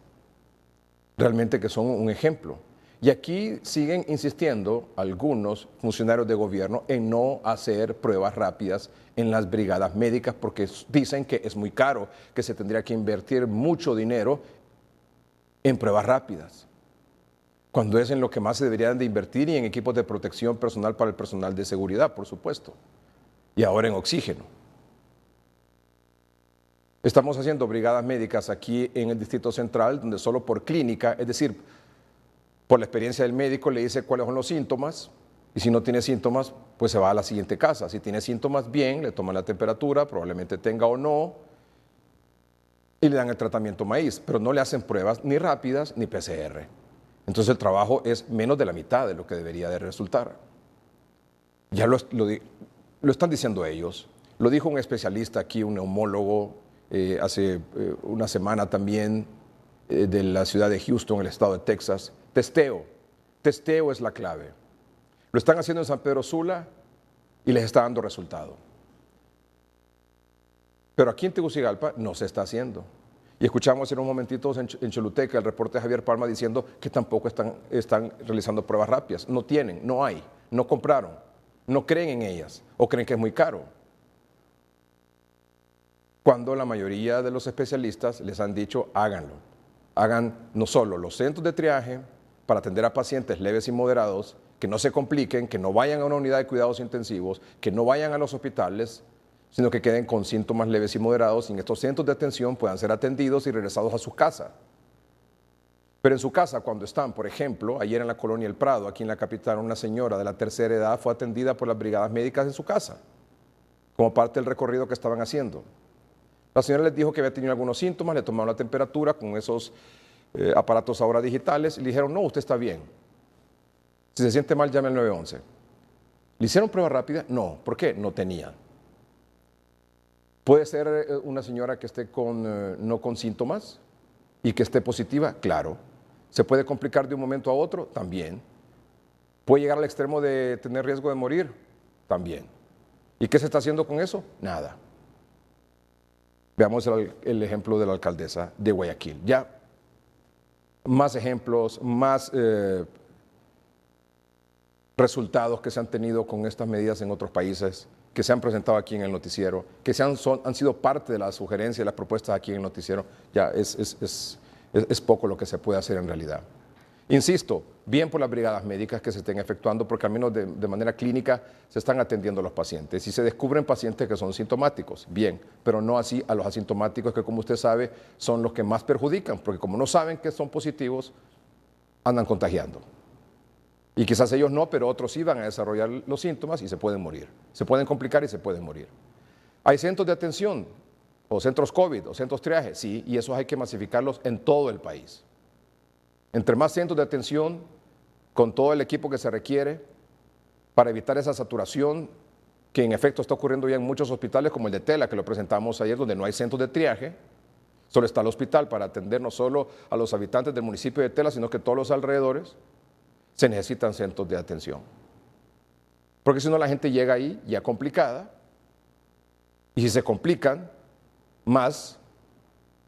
B: realmente que son un ejemplo. Y aquí siguen insistiendo algunos funcionarios de gobierno en no hacer pruebas rápidas en las brigadas médicas porque dicen que es muy caro, que se tendría que invertir mucho dinero en pruebas rápidas, cuando es en lo que más se deberían de invertir y en equipos de protección personal para el personal de seguridad, por supuesto, y ahora en oxígeno. Estamos haciendo brigadas médicas aquí en el Distrito Central, donde solo por clínica, es decir, por la experiencia del médico le dice cuáles son los síntomas y si no tiene síntomas, pues se va a la siguiente casa. Si tiene síntomas, bien, le toman la temperatura, probablemente tenga o no, y le dan el tratamiento maíz, pero no le hacen pruebas ni rápidas ni PCR. Entonces el trabajo es menos de la mitad de lo que debería de resultar. Ya lo están diciendo ellos. Lo dijo un especialista aquí, un neumólogo, hace una semana también, de la ciudad de Houston, el estado de Texas. Testeo es la clave. Lo están haciendo en San Pedro Sula y les está dando resultado. Pero aquí en Tegucigalpa no se está haciendo. Y escuchamos en un momentito en Choluteca el reporte de Javier Palma diciendo que tampoco están realizando pruebas rápidas. No tienen, no hay, no compraron, no creen en ellas o creen que es muy caro. Cuando la mayoría de los especialistas les han dicho háganlo. Hagan no solo los centros de triaje para atender a pacientes leves y moderados, que no se compliquen, que no vayan a una unidad de cuidados intensivos, que no vayan a los hospitales, sino que queden con síntomas leves y moderados y en estos centros de atención puedan ser atendidos y regresados a su casa. Pero en su casa, cuando están, por ejemplo, ayer en la colonia El Prado, aquí en la capital, una señora de la tercera edad fue atendida por las brigadas médicas en su casa, como parte del recorrido que estaban haciendo. La señora les dijo que había tenido algunos síntomas, le tomaron la temperatura con esos aparatos ahora digitales y le dijeron, no, usted está bien. Si se siente mal, llame al 911. ¿Le hicieron prueba rápida? No. ¿Por qué? No tenían. ¿Puede ser una señora que esté no con síntomas y que esté positiva? Claro. ¿Se puede complicar de un momento a otro? También. ¿Puede llegar al extremo de tener riesgo de morir? También. ¿Y qué se está haciendo con eso? Nada. Veamos el ejemplo de la alcaldesa de Guayaquil. Ya más ejemplos, más resultados que se han tenido con estas medidas en otros países, que se han presentado aquí en el noticiero, que han sido parte de las sugerencias y las propuestas aquí en el noticiero. Ya es poco lo que se puede hacer en realidad. Insisto, bien por las brigadas médicas que se estén efectuando, porque al menos de manera clínica se están atendiendo a los pacientes. Y se descubren pacientes que son sintomáticos, bien, pero no así a los asintomáticos, que como usted sabe son los que más perjudican, porque como no saben que son positivos, andan contagiando. Y quizás ellos no, pero otros sí van a desarrollar los síntomas y se pueden morir. Se pueden complicar y se pueden morir. Hay centros de atención, o centros COVID, o centros triaje, sí, y esos hay que masificarlos en todo el país. Entre más centros de atención, con todo el equipo que se requiere, para evitar esa saturación que en efecto está ocurriendo ya en muchos hospitales, como el de Tela, que lo presentamos ayer, donde no hay centros de triaje, solo está el hospital para atender no solo a los habitantes del municipio de Tela, sino que todos los alrededores, se necesitan centros de atención. Porque si no, la gente llega ahí ya complicada, y si se complican, más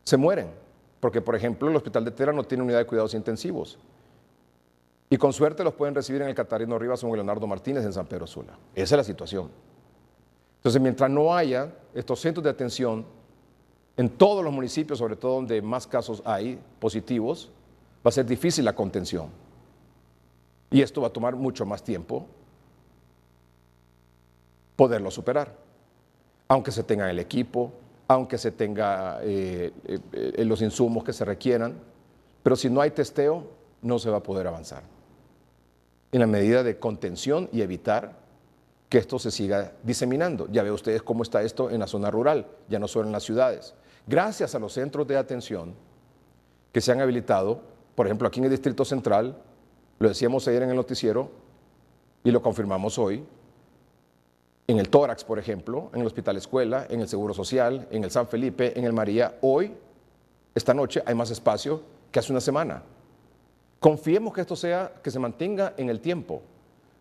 B: se mueren. Porque, por ejemplo, el hospital de Tela no tiene unidad de cuidados intensivos. Y con suerte los pueden recibir en el Catarino Rivas o en el Leonardo Martínez en San Pedro Sula. Esa es la situación. Entonces, mientras no haya estos centros de atención en todos los municipios, sobre todo donde más casos hay positivos, va a ser difícil la contención. Y esto va a tomar mucho más tiempo poderlo superar. Aunque se tenga el equipo, aunque se tenga los insumos que se requieran, pero si no hay testeo, no se va a poder avanzar. En la medida de contención y evitar que esto se siga diseminando. Ya ve ustedes cómo está esto en la zona rural, ya no solo en las ciudades. Gracias a los centros de atención que se han habilitado, por ejemplo, aquí en el Distrito Central, lo decíamos ayer en el noticiero y lo confirmamos hoy, en el Tórax, por ejemplo, en el Hospital Escuela, en el Seguro Social, en el San Felipe, en el María, hoy, esta noche, hay más espacio que hace una semana. Confiemos que esto que se mantenga en el tiempo.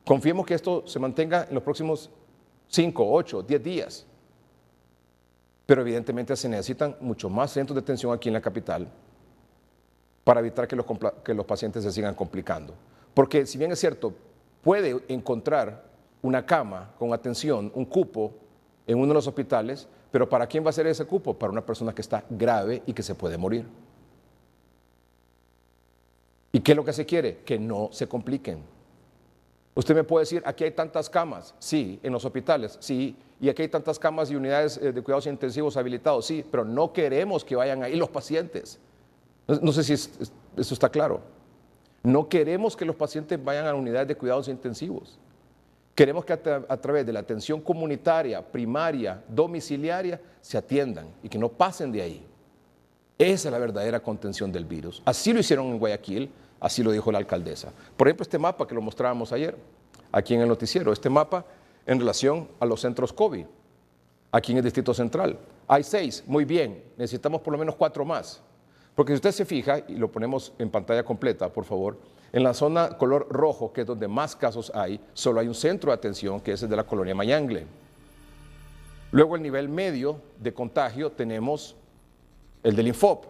B: Confiemos que esto se mantenga en los próximos 5, 8, 10 días. Pero evidentemente se necesitan mucho más centros de atención aquí en la capital para evitar que los pacientes se sigan complicando. Porque si bien es cierto, puede encontrar una cama con atención, un cupo en uno de los hospitales, pero ¿para quién va a ser ese cupo? Para una persona que está grave y que se puede morir. ¿Y qué es lo que se quiere? Que no se compliquen. Usted me puede decir, aquí hay tantas camas, sí, en los hospitales, sí, y aquí hay tantas camas y unidades de cuidados intensivos habilitados, sí, pero no queremos que vayan ahí los pacientes. No sé si eso está claro. No queremos que los pacientes vayan a unidades de cuidados intensivos. Queremos que a través de la atención comunitaria, primaria, domiciliaria, se atiendan y que no pasen de ahí. Esa es la verdadera contención del virus. Así lo hicieron en Guayaquil, así lo dijo la alcaldesa. Por ejemplo, este mapa que lo mostrábamos ayer, aquí en el noticiero, este mapa en relación a los centros COVID, aquí en el Distrito Central. Hay 6, muy bien, necesitamos por lo menos 4 más. Porque si usted se fija, y lo ponemos en pantalla completa, por favor, en la zona color rojo, que es donde más casos hay, solo hay un centro de atención, que es el de la colonia Mayangle. Luego, el nivel medio de contagio, tenemos el del Infop.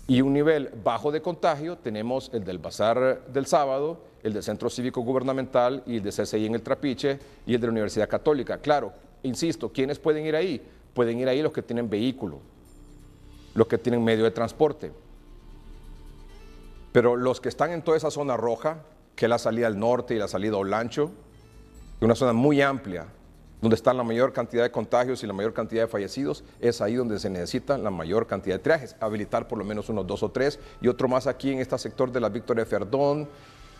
B: Y un nivel bajo de contagio, tenemos el del Bazar del Sábado, el del Centro Cívico Gubernamental y el de CCI en el Trapiche y el de la Universidad Católica. Claro, insisto, ¿quiénes pueden ir ahí? Pueden ir ahí los que tienen vehículo, los que tienen medio de transporte. Pero los que están en toda esa zona roja, que es la salida al norte y la salida a Olancho, es una zona muy amplia, donde está la mayor cantidad de contagios y la mayor cantidad de fallecidos, es ahí donde se necesita la mayor cantidad de triajes, habilitar por lo menos unos 2 o 3, y otro más aquí en este sector de la Víctor Ferdón,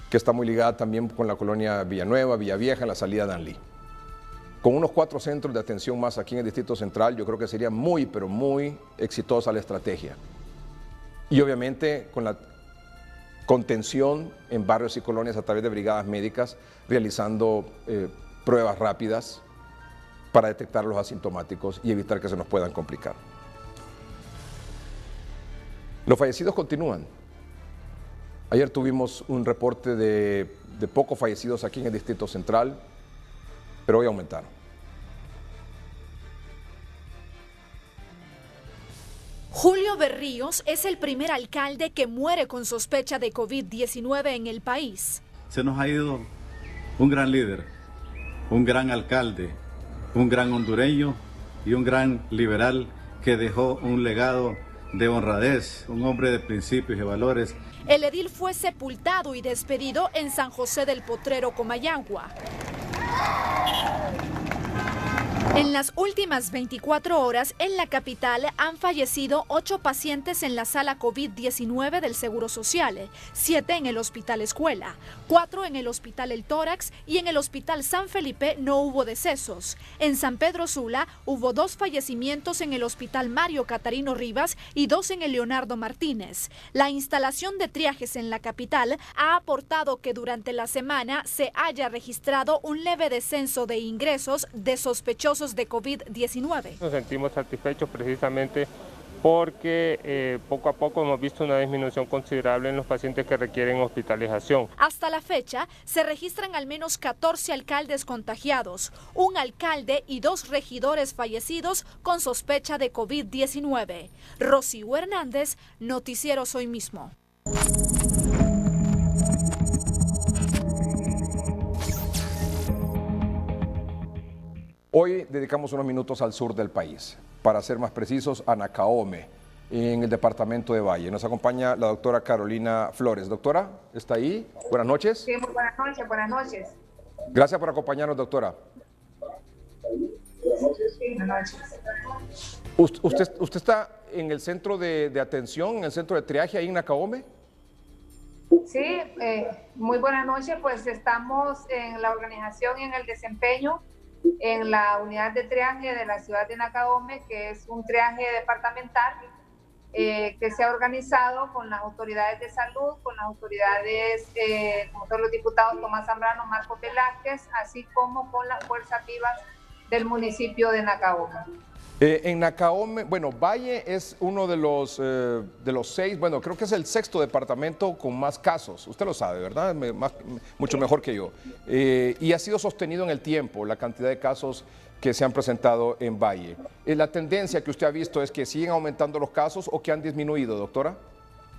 B: que está muy ligada también con la colonia Villanueva, Villavieja, en la salida de Danlí. Con unos 4 centros de atención más aquí en el Distrito Central, yo creo que sería muy, pero muy exitosa la estrategia. Y obviamente con la contención en barrios y colonias a través de brigadas médicas, realizando pruebas rápidas para detectar a los asintomáticos y evitar que se nos puedan complicar. Los fallecidos continúan. Ayer tuvimos un reporte de pocos fallecidos aquí en el Distrito Central, pero hoy aumentaron.
L: Julio Berríos es el primer alcalde que muere con sospecha de COVID-19 en el país.
H: Se nos ha ido un gran líder, un gran alcalde, un gran hondureño y un gran liberal que dejó un legado de honradez, un hombre de principios y valores.
L: El edil fue sepultado y despedido en San José del Potrero, Comayagua. En las últimas 24 horas, en la capital han fallecido 8 pacientes en la sala COVID-19 del Seguro Social, 7 en el Hospital Escuela, 4 en el Hospital El Tórax y en el Hospital San Felipe no hubo decesos. En San Pedro Sula hubo 2 fallecimientos en el Hospital Mario Catarino Rivas y 2 en el Leonardo Martínez. La instalación de triajes en la capital ha aportado que durante la semana se haya registrado un leve descenso de ingresos de sospechosos de COVID-19.
M: Nos sentimos satisfechos precisamente porque poco a poco hemos visto una disminución considerable en los pacientes que requieren hospitalización.
L: Hasta la fecha se registran al menos 14 alcaldes contagiados, un alcalde y 2 regidores fallecidos con sospecha de COVID-19. Rocío Hernández, Noticieros Hoy Mismo.
B: Hoy dedicamos unos minutos al sur del país, para ser más precisos, a Nacaome, en el departamento de Valle. Nos acompaña la doctora Carolina Flores. Doctora, ¿está ahí? Buenas noches.
N: Sí, muy buenas noches, buenas noches.
B: Gracias por acompañarnos, doctora.
N: Sí, buenas noches.
B: ¿Usted está en el centro de atención, en el centro de triaje ahí en Nacaome?
N: Sí, muy buenas noches. Pues estamos en la organización y en el desempeño en la unidad de triaje de la ciudad de Nacaome, que es un triaje departamental que se ha organizado con las autoridades de salud, con las autoridades, como son los diputados Tomás Zambrano, Marco Velázquez, así como con las fuerzas vivas del municipio de Nacaome.
B: En Nacaome, bueno, Valle es uno de los 6, bueno, creo que es el 6º departamento con más casos. Usted lo sabe, ¿verdad? Mucho mejor que yo. Y ha sido sostenido en el tiempo la cantidad de casos que se han presentado en Valle. ¿La tendencia que usted ha visto es que siguen aumentando los casos o que han disminuido, doctora?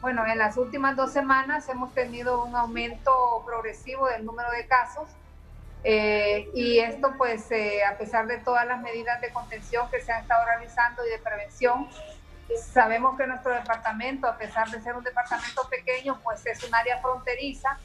N: Bueno, en las últimas 2 semanas hemos tenido un aumento progresivo del número de casos y esto pues a pesar de todas las medidas de contención que se han estado realizando y de prevención, sabemos que nuestro departamento, a pesar de ser un departamento pequeño, pues es un área fronteriza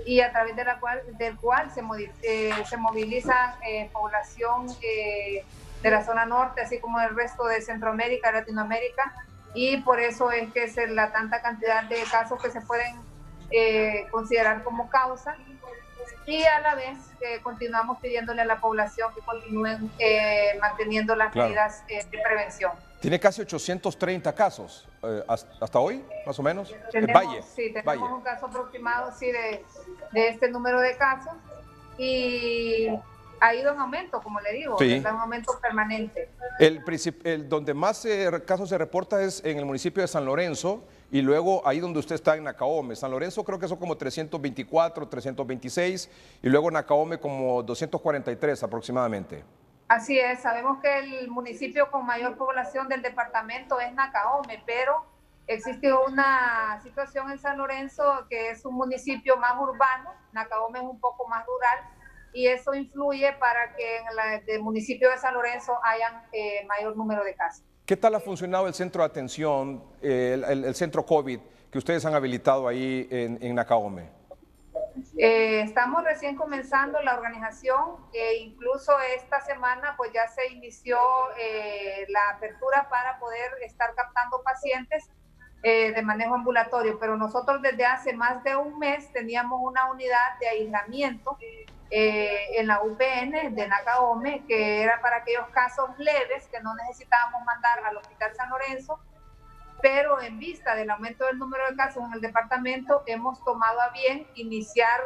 N: y a través del cual se moviliza población de la zona norte, así como del resto de Centroamérica, Latinoamérica, y por eso es que es la tanta cantidad de casos que se pueden considerar como causa, y a la vez continuamos pidiéndole a la población que continúen manteniendo las medidas de prevención.
B: Tiene casi 830 casos hasta hoy, más o menos.
N: Tenemos un caso aproximado de este número de casos y ha ido en aumento, como le digo, está en aumento permanente.
B: Donde más casos se reporta es en el municipio de San Lorenzo y luego ahí donde usted está en Nacaome. San Lorenzo creo que son como 324, 326 y luego Nacaome como 243 aproximadamente.
N: Así es, sabemos que el municipio con mayor población del departamento es Nacaome, pero existe una situación en San Lorenzo que es un municipio más urbano, Nacaome es un poco más rural, y eso influye para que en el municipio de San Lorenzo hayan mayor número de casos.
B: ¿Qué tal ha funcionado el centro de atención, el centro COVID que ustedes han habilitado ahí en Nacaome?
N: Estamos recién comenzando la organización e incluso esta semana pues ya se inició la apertura para poder estar captando pacientes de manejo ambulatorio, pero nosotros desde hace más de un mes teníamos una unidad de aislamiento en la UPN de Nacaome, que era para aquellos casos leves que no necesitábamos mandar al Hospital San Lorenzo, pero en vista del aumento del número de casos en el departamento hemos tomado a bien iniciar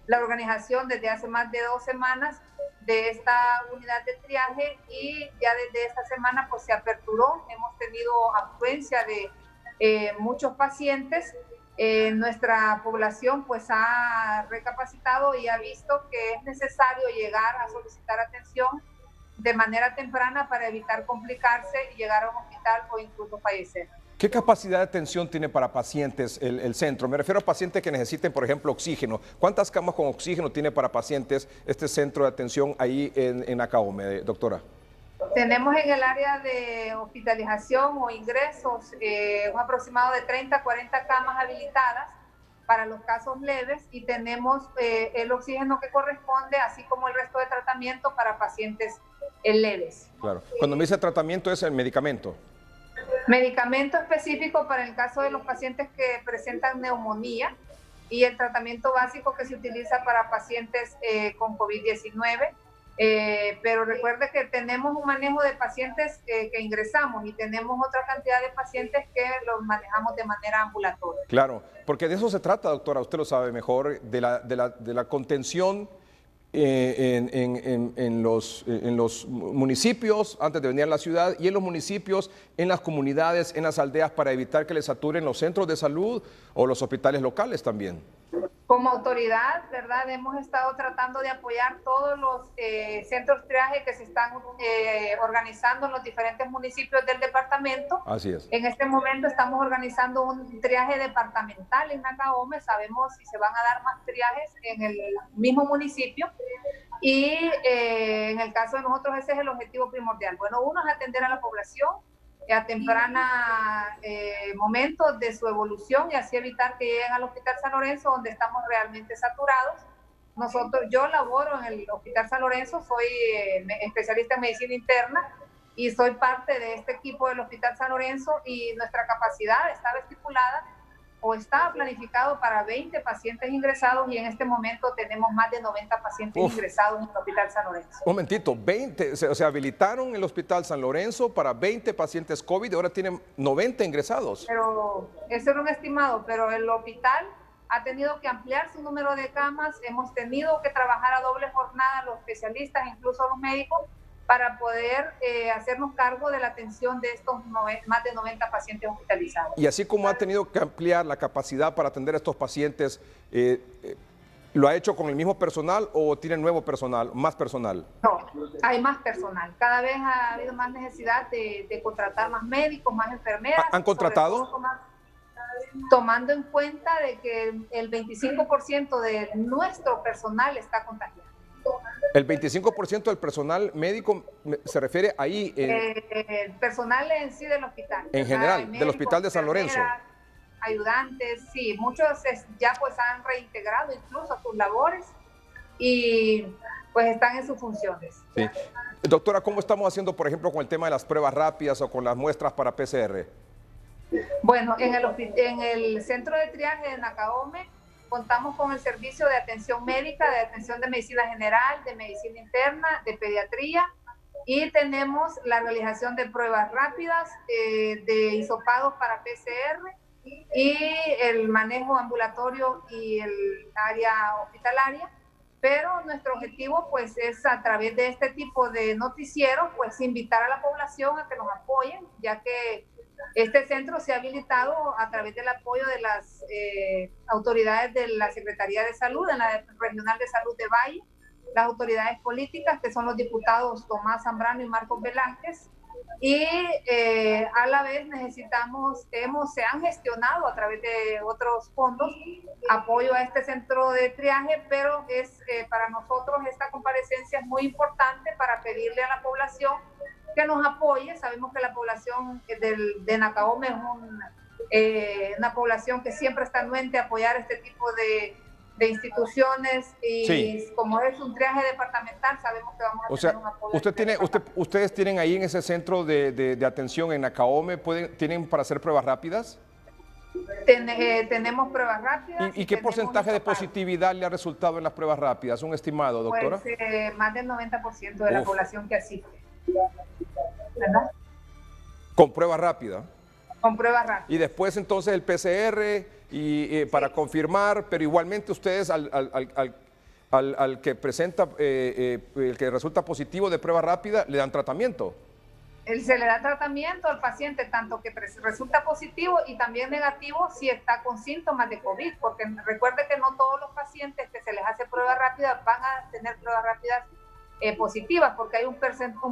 N: la organización desde hace más de 2 semanas de esta unidad de triaje y ya desde esta semana pues se aperturó, hemos tenido afluencia de muchos pacientes. Nuestra población pues ha recapacitado y ha visto que es necesario llegar a solicitar atención de manera temprana para evitar complicarse y llegar a un hospital o incluso fallecer.
B: ¿Qué capacidad de atención tiene para pacientes el centro? Me refiero a pacientes que necesiten, por ejemplo, oxígeno. ¿Cuántas camas con oxígeno tiene para pacientes este centro de atención ahí en Nacaome, doctora?
N: Tenemos en el área de hospitalización o ingresos un aproximado de 30 a 40 camas habilitadas para los casos leves y tenemos el oxígeno que corresponde, así como el resto de tratamiento para pacientes leves.
B: Claro. Cuando me dice tratamiento es el medicamento.
N: Medicamento específico para el caso de los pacientes que presentan neumonía y el tratamiento básico que se utiliza para pacientes con COVID-19. Pero recuerde que tenemos un manejo de pacientes que ingresamos y tenemos otra cantidad de pacientes que los manejamos de manera ambulatoria.
B: Claro, porque de eso se trata, doctora, usted lo sabe mejor, de la contención en los municipios antes de venir a la ciudad y en los municipios, en las comunidades, en las aldeas para evitar que les saturen los centros de salud o los hospitales locales también.
N: Como autoridad, ¿verdad? Hemos estado tratando de apoyar todos los centros triaje que se están organizando en los diferentes municipios del departamento.
B: Así es.
N: En este momento estamos organizando un triaje departamental en Nacaome. Sabemos si se van a dar más triajes en el mismo municipio. Y en el caso de nosotros ese es el objetivo primordial. Bueno, uno es atender a la población a temprana momento de su evolución y así evitar que lleguen al Hospital San Lorenzo donde estamos realmente saturados. Yo laboro en el Hospital San Lorenzo, soy especialista en medicina interna y soy parte de este equipo del Hospital San Lorenzo y nuestra capacidad estaba estipulada o estaba planificado para 20 pacientes ingresados y en este momento tenemos más de 90 pacientes ingresados en el Hospital San Lorenzo.
B: Un momentito, 20, o sea, habilitaron el Hospital San Lorenzo para 20 pacientes COVID y ahora tienen 90 ingresados.
N: Pero eso era un estimado, pero el hospital ha tenido que ampliar su número de camas, hemos tenido que trabajar a doble jornada los especialistas, incluso los médicos, para poder hacernos cargo de la atención de estos más de 90 pacientes hospitalizados.
B: Y así como ha tenido que ampliar la capacidad para atender a estos pacientes, ¿lo ha hecho con el mismo personal o tiene nuevo personal, más personal?
N: No, hay más personal. Cada vez ha habido más necesidad de contratar más médicos, más enfermeras.
B: ¿Han contratado?
N: tomando en cuenta de que el 25% de nuestro personal está contagiado.
B: El 25% del personal médico se refiere ahí.
N: El personal en sí del hospital.
B: En general, médicos, del hospital de San Lorenzo.
N: Ayudantes, sí, muchos ya pues han reintegrado incluso a sus labores y pues están en sus funciones.
B: Sí. Doctora, ¿cómo estamos haciendo, por ejemplo, con el tema de las pruebas rápidas o con las muestras para PCR?
N: Bueno, en el centro de triaje de Nacaome contamos con el servicio de atención médica, de atención de medicina general, de medicina interna, de pediatría, y tenemos la realización de pruebas rápidas, de hisopados para PCR y el manejo ambulatorio y el área hospitalaria. Pero nuestro objetivo pues es, a través de este tipo de noticieros, pues invitar a la población a que nos apoyen, ya que este centro se ha habilitado a través del apoyo de las autoridades de la Secretaría de Salud, en la Regional de Salud de Valle, las autoridades políticas, que son los diputados Tomás Zambrano y Marcos Velázquez, y a la vez se han gestionado a través de otros fondos apoyo a este centro de triaje, pero para nosotros esta comparecencia es muy importante para pedirle a la población que nos apoye. Sabemos que la población de Nacaome es una población que siempre está anuente a apoyar este tipo de instituciones, y sí, como es un triaje departamental, sabemos que vamos a tener un apoyo.
B: ¿Ustedes tienen ahí en ese centro de atención en Nacaome, tienen para hacer pruebas rápidas?
N: Tenemos pruebas rápidas.
B: ¿Y qué porcentaje de positividad le ha resultado en las pruebas rápidas? ¿Un estimado, doctora?
N: Pues más del 90% de la población que asiste. ¿Verdad?
B: ¿Con prueba rápida?
N: Con prueba rápida.
B: Y después entonces el PCR para confirmar, pero igualmente ustedes al que presenta, el que resulta positivo de prueba rápida, le dan tratamiento.
N: Se le da tratamiento al paciente, tanto que resulta positivo y también negativo si está con síntomas de COVID, porque recuerde que no todos los pacientes que se les hace prueba rápida van a tener pruebas rápidas positivas, porque hay un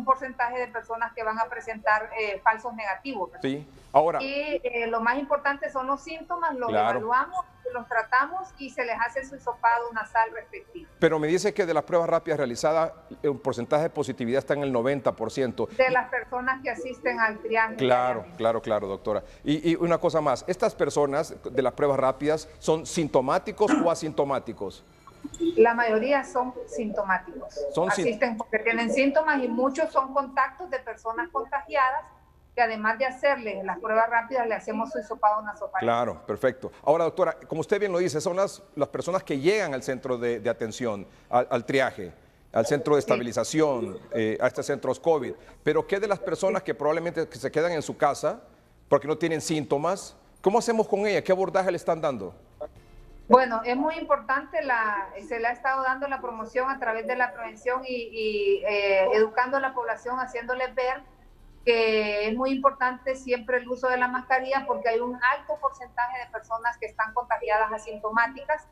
N: porcentaje de personas que van a presentar falsos negativos, ¿verdad?
B: Sí, ahora.
N: Y lo más importante son los síntomas, los evaluamos, los tratamos y se les hace su hisopado nasal respectivo.
B: Pero me dice que de las pruebas rápidas realizadas, el porcentaje de positividad está en el 90%.
N: De las personas que asisten al triaje.
B: Claro, doctora. Y una cosa más, ¿estas personas de las pruebas rápidas son sintomáticos o asintomáticos?
N: La mayoría son sintomáticos. Asisten porque tienen síntomas y muchos son contactos de personas contagiadas que además de hacerle las pruebas rápidas le hacemos su hisopado nasofaríngeo.
B: Claro, perfecto. Ahora, doctora, como usted bien lo dice, son las personas que llegan al centro de atención, al triaje, al centro de estabilización, a estos centros COVID. Pero ¿qué de las personas que probablemente se quedan en su casa porque no tienen síntomas? ¿Cómo hacemos con ellas? ¿Qué abordaje le están dando?
N: Bueno, es muy importante, se le ha estado dando la promoción a través de la prevención y educando a la población, haciéndoles ver que es muy importante siempre el uso de la mascarilla, porque hay un alto porcentaje de personas que están contagiadas asintomáticas.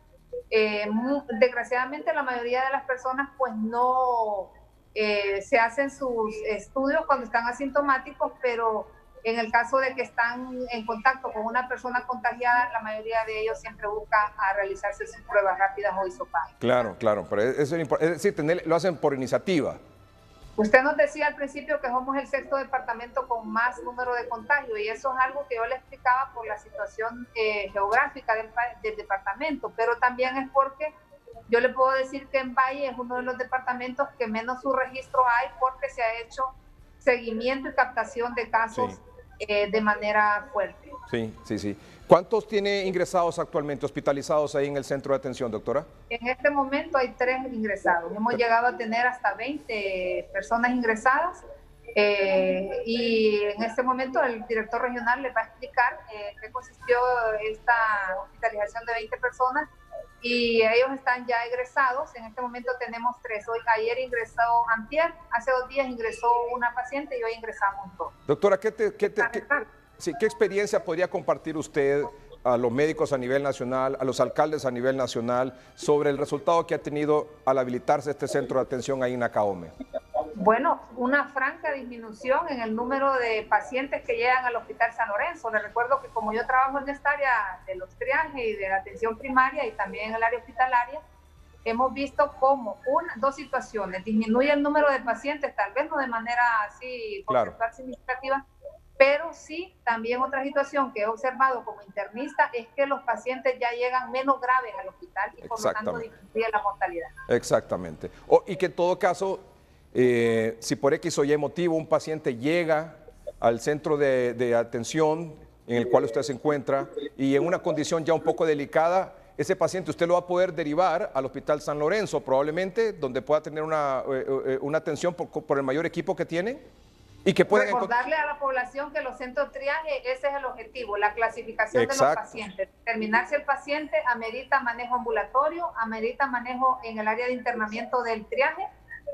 N: Desgraciadamente la mayoría de las personas pues no se hacen sus estudios cuando están asintomáticos, pero en el caso de que están en contacto con una persona contagiada, la mayoría de ellos siempre buscan a realizarse sus pruebas rápidas o hisopados.
B: Claro, pero es decir, lo hacen por iniciativa.
N: Usted nos decía al principio que somos el 6º departamento con más número de contagio, y eso es algo que yo le explicaba por la situación geográfica del departamento, pero también es porque yo le puedo decir que en Valle es uno de los departamentos que menos su registro hay, porque se ha hecho seguimiento y captación de casos de manera fuerte.
B: Sí. ¿Cuántos tiene ingresados actualmente, hospitalizados ahí en el centro de atención, doctora?
N: En este momento hay 3 ingresados. Hemos llegado a tener hasta 20 personas ingresadas y en este momento el director regional les va a explicar qué consistió esta hospitalización de 20 personas y ellos están ya egresados. En este momento tenemos 3. Ayer ingresó antier, hace 2 días ingresó una paciente y hoy ingresamos 2.
B: Doctora, ¿qué experiencia podría compartir usted a los médicos a nivel nacional, a los alcaldes a nivel nacional, sobre el resultado que ha tenido al habilitarse este centro de atención ahí en Nacaome?
N: Bueno, una franca disminución en el número de pacientes que llegan al Hospital San Lorenzo. Les recuerdo que como yo trabajo en esta área de los triajes y de la atención primaria y también en el área hospitalaria, hemos visto cómo dos situaciones: disminuye el número de pacientes, tal vez no de manera así porcentual significativa, pero sí también otra situación que he observado como internista es que los pacientes ya llegan menos graves al hospital y por lo tanto disminuye la mortalidad.
B: Exactamente. Y que en todo caso, si por X o Y motivo un paciente llega al centro de atención en el cual usted se encuentra y en una condición ya un poco delicada, ese paciente usted lo va a poder derivar al Hospital San Lorenzo probablemente, donde pueda tener una atención por el mayor equipo que tiene. Y que pueden
N: recordarle a la población que los centros de triaje, ese es el objetivo, la clasificación de los pacientes. Determinar si el paciente amerita manejo ambulatorio, amerita manejo en el área de internamiento del triaje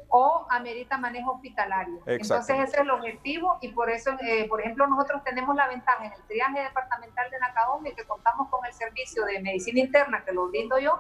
N: o amerita manejo hospitalario. Entonces ese es el objetivo y por eso, por ejemplo, nosotros tenemos la ventaja en el triaje departamental de Nacaome que contamos con el servicio de medicina interna que lo brindo yo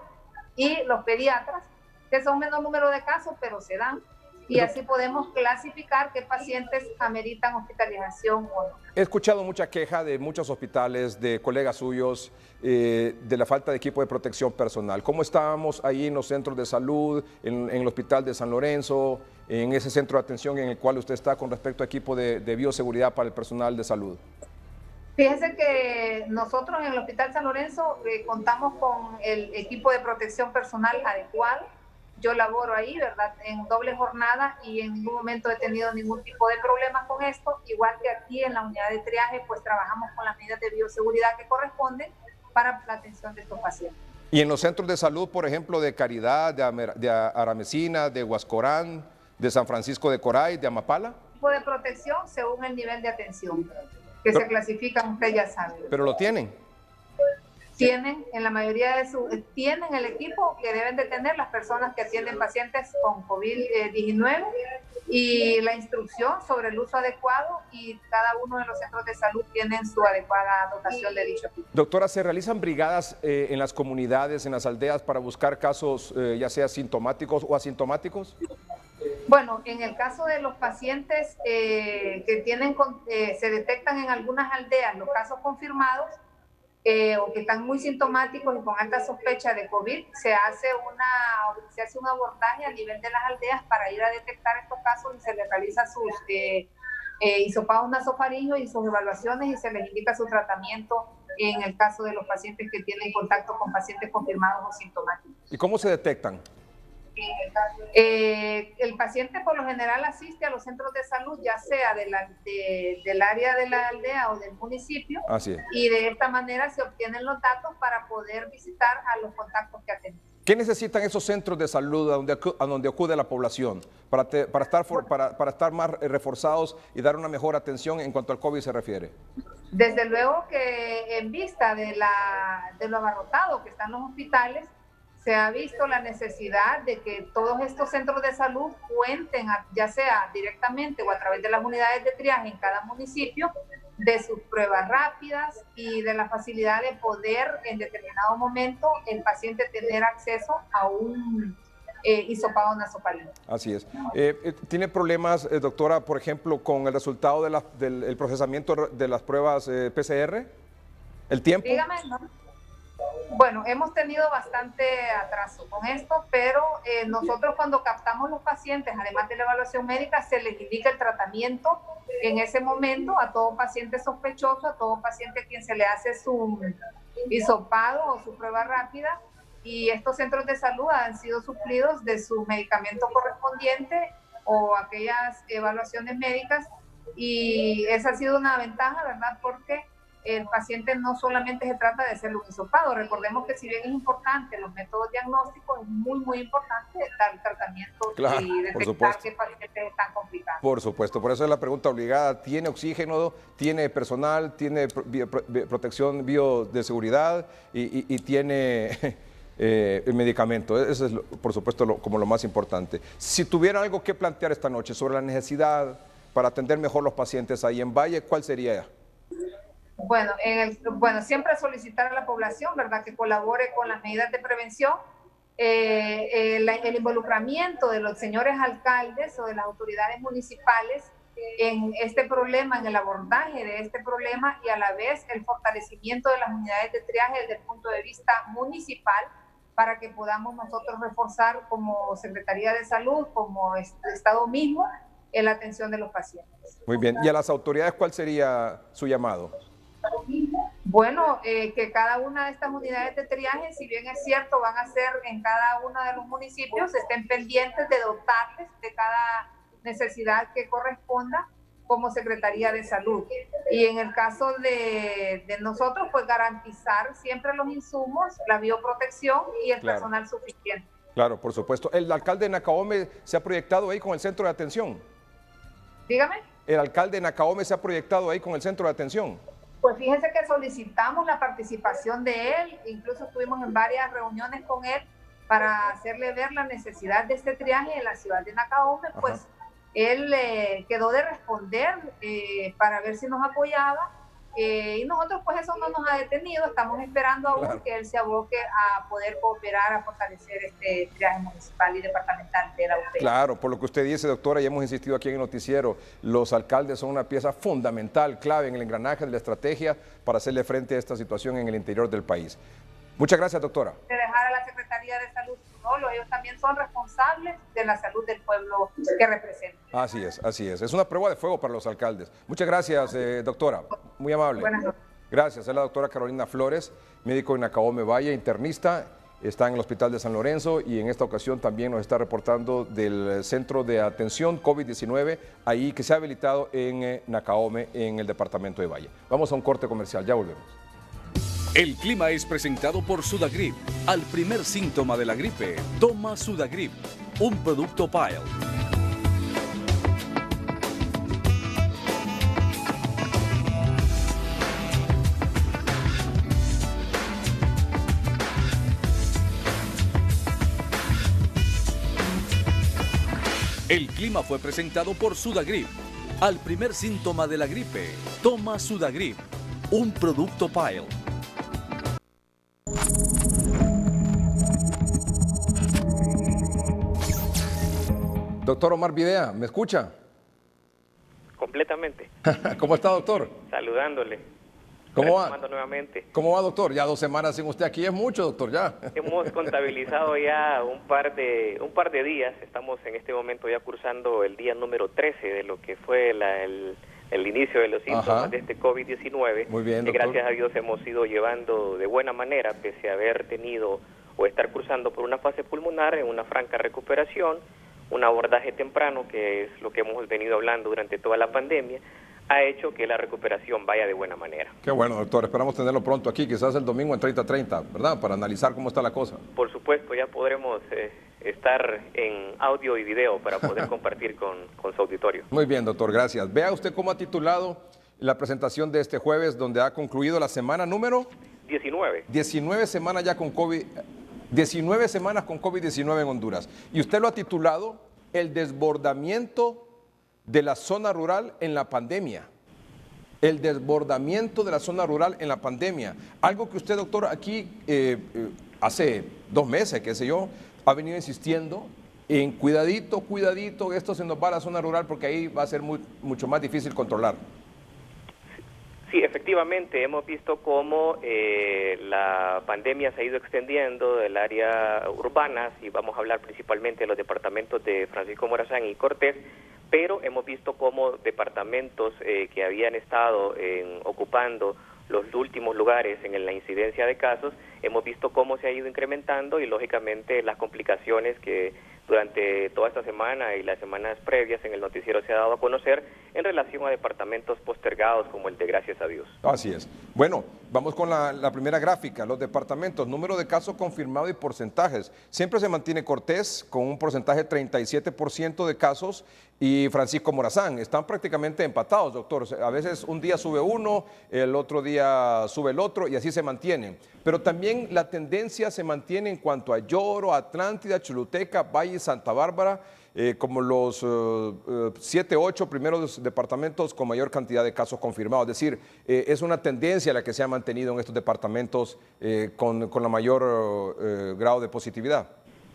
N: y los pediatras, que son menos número de casos, pero se dan. Y así podemos clasificar qué pacientes ameritan hospitalización o no.
B: He escuchado mucha queja de muchos hospitales, de colegas suyos, de la falta de equipo de protección personal. ¿Cómo estábamos ahí en los centros de salud, en el Hospital de San Lorenzo, en ese centro de atención en el cual usted está con respecto a equipo de bioseguridad para el personal de salud?
N: Fíjese que nosotros en el Hospital San Lorenzo contamos con el equipo de protección personal adecuado. Yo laboro ahí, ¿verdad?, en doble jornada y en ningún momento he tenido ningún tipo de problema con esto. Igual que aquí en la unidad de triaje, pues trabajamos con las medidas de bioseguridad que corresponden para la atención de estos pacientes.
B: Y en los centros de salud, por ejemplo, de Caridad, de Aramecina, de Huascorán, de San Francisco de Coray, de Amapala.
N: Tipo de protección según el nivel de atención que se clasifican, usted ya sabe.
B: ¿Pero lo tienen?
N: Tienen, en la mayoría de tienen el equipo que deben de tener las personas que atienden pacientes con COVID-19 y la instrucción sobre el uso adecuado y cada uno de los centros de salud tienen su adecuada dotación de dicho equipo.
B: Doctora, ¿se realizan brigadas en las comunidades, en las aldeas para buscar casos ya sea sintomáticos o asintomáticos?
N: Bueno, en el caso de los pacientes que tienen, se detectan en algunas aldeas los casos confirmados, o que están muy sintomáticos y con alta sospecha de COVID, se hace un abordaje a nivel de las aldeas para ir a detectar estos casos y se les realiza sus hisopados nasofaringeos y sus evaluaciones y se les indica su tratamiento en el caso de los pacientes que tienen contacto con pacientes confirmados o sintomáticos.
B: ¿Y cómo se detectan?
N: El paciente por lo general asiste a los centros de salud, ya sea del área de la aldea o del municipio, y de esta manera se obtienen los datos para poder visitar a los contactos que atenden.
B: ¿Qué necesitan esos centros de salud a donde acude la población para estar más reforzados y dar una mejor atención en cuanto al COVID se refiere?
N: Desde luego que en vista de lo abarrotado que están los hospitales, se ha visto la necesidad de que todos estos centros de salud cuenten, ya sea directamente o a través de las unidades de triaje en cada municipio, de sus pruebas rápidas y de la facilidad de poder en determinado momento el paciente tener acceso a un hisopado nasofaríngeo.
B: Así es. ¿Tiene problemas, doctora, por ejemplo, con el resultado del procesamiento de las pruebas PCR? ¿El tiempo?
N: Dígame, ¿no? Bueno, hemos tenido bastante atraso con esto, pero nosotros cuando captamos los pacientes, además de la evaluación médica, se les indica el tratamiento en ese momento a todo paciente sospechoso, a todo paciente a quien se le hace su hisopado o su prueba rápida, y estos centros de salud han sido suplidos de su medicamento correspondiente o aquellas evaluaciones médicas, y esa ha sido una ventaja, ¿verdad? Porque el paciente no solamente se trata de hacerle un hisopado. Recordemos que si bien es importante los métodos diagnósticos, es muy, muy importante dar tratamiento y detectar qué pacientes están complicados.
B: Por supuesto, por eso es la pregunta obligada. ¿Tiene oxígeno, tiene personal, tiene protección de seguridad y tiene el medicamento? Eso es, por supuesto, como lo más importante. Si tuviera algo que plantear esta noche sobre la necesidad para atender mejor los pacientes ahí en Valle, ¿cuál sería?
N: Bueno, siempre solicitar a la población, ¿verdad?, que colabore con las medidas de prevención. el involucramiento de los señores alcaldes o de las autoridades municipales en este problema, en el abordaje de este problema, y a la vez el fortalecimiento de las unidades de triaje desde el punto de vista municipal, para que podamos nosotros reforzar como Secretaría de Salud, como Estado mismo, en la atención de los pacientes.
B: Muy bien. ¿Y a las autoridades cuál sería su llamado?
N: Bueno, que cada una de estas unidades de triaje, si bien es cierto, van a ser en cada uno de los municipios, estén pendientes de dotarles de cada necesidad que corresponda como Secretaría de Salud. Y en el caso de nosotros, pues garantizar siempre los insumos, la bioprotección y el personal suficiente.
B: Claro, por supuesto. ¿El alcalde de Nacaome se ha proyectado ahí con el centro de atención?
N: Dígame.
B: ¿El alcalde de Nacaome se ha proyectado ahí con el centro de atención?
N: Pues fíjense que solicitamos la participación de él, incluso estuvimos en varias reuniones con él para hacerle ver la necesidad de este triaje en la ciudad de Nacaome. Pues él quedó de responder para ver si nos apoyaba, y nosotros pues eso no nos ha detenido, estamos esperando aún que él se aboque a poder cooperar, a fortalecer este triaje municipal y departamental de la UTE.
B: Claro, por lo que usted dice, doctora, y hemos insistido aquí en el noticiero, los alcaldes son una pieza fundamental, clave en el engranaje de la estrategia para hacerle frente a esta situación en el interior del país. Muchas gracias, doctora.
N: De dejar a la Secretaría de Salud solo, ellos también son responsables de la salud del pueblo que representan.
B: Así es, así es. Es una prueba de fuego para los alcaldes. Muchas gracias, doctora. Muy amable.
N: Buenas noches.
B: Gracias. Es la doctora Carolina Flores, médico en Nacaome Valle, internista. Está en el Hospital de San Lorenzo y en esta ocasión también nos está reportando del Centro de Atención COVID-19, ahí que se ha habilitado en Nacaome, en el departamento de Valle. Vamos a un corte comercial, ya volvemos.
K: El clima es presentado por Sudagrip. Al primer síntoma de la gripe, toma Sudagrip, un producto Pile. El clima fue presentado por Sudagrip. Al primer síntoma de la gripe, toma Sudagrip, un producto Pile.
B: Doctor Omar Videa, ¿me escucha?
A: Completamente.
B: ¿Cómo está, doctor?
A: Saludándole.
B: ¿Cómo va?
A: Nuevamente.
B: ¿Cómo va, doctor? Ya 2 semanas sin usted aquí es mucho, doctor, ya.
A: Hemos contabilizado ya un par de días. Estamos en este momento ya cursando el día número 13 de lo que fue el inicio de los síntomas de este COVID-19.
B: Muy bien,
A: que
B: doctor.
A: gracias a Dios hemos ido llevando de buena manera, pese a haber tenido o estar cursando por una fase pulmonar en una franca recuperación, un abordaje temprano, que es lo que hemos venido hablando durante toda la pandemia, ha hecho que la recuperación vaya de buena manera.
B: Qué bueno, doctor. Esperamos tenerlo pronto aquí, quizás el domingo en 30:30, ¿verdad? Para analizar cómo está la cosa.
A: Por supuesto, ya podremos estar en audio y video para poder compartir con su auditorio.
B: Muy bien, doctor, gracias. Vea usted cómo ha titulado la presentación de este jueves, donde ha concluido la semana número
A: 19.
B: 19 semanas ya con COVID. 19 semanas con COVID-19 en Honduras. Y usted lo ha titulado El desbordamiento de la zona rural en la pandemia. El desbordamiento de la zona rural en la pandemia. Algo que usted, doctor, aquí hace 2 meses, qué sé yo, ha venido insistiendo en cuidadito, esto se nos va a la zona rural porque ahí va a ser mucho más difícil controlar.
A: Sí, efectivamente, hemos visto cómo la pandemia se ha ido extendiendo del área urbana, y vamos a hablar principalmente de los departamentos de Francisco Morazán y Cortés, pero hemos visto cómo departamentos que habían estado ocupando los últimos lugares en la incidencia de casos, hemos visto cómo se ha ido incrementando y lógicamente las complicaciones que durante toda esta semana y las semanas previas en el noticiero se ha dado a conocer en relación a departamentos postergados como el de Gracias a Dios.
B: Así es. Bueno, vamos con la primera gráfica, los departamentos, número de casos confirmados y porcentajes. Siempre se mantiene Cortés con un porcentaje de 37% de casos y Francisco Morazán. Están prácticamente empatados, doctor. A veces un día sube uno, el otro día sube el otro y así se mantienen. Pero también la tendencia se mantiene en cuanto a Lloro, Atlántida, Choluteca, Valle, Santa Bárbara, como los 7, 8 primeros departamentos con mayor cantidad de casos confirmados. Es decir, es una tendencia la que se ha mantenido en estos departamentos con la mayor grado de positividad.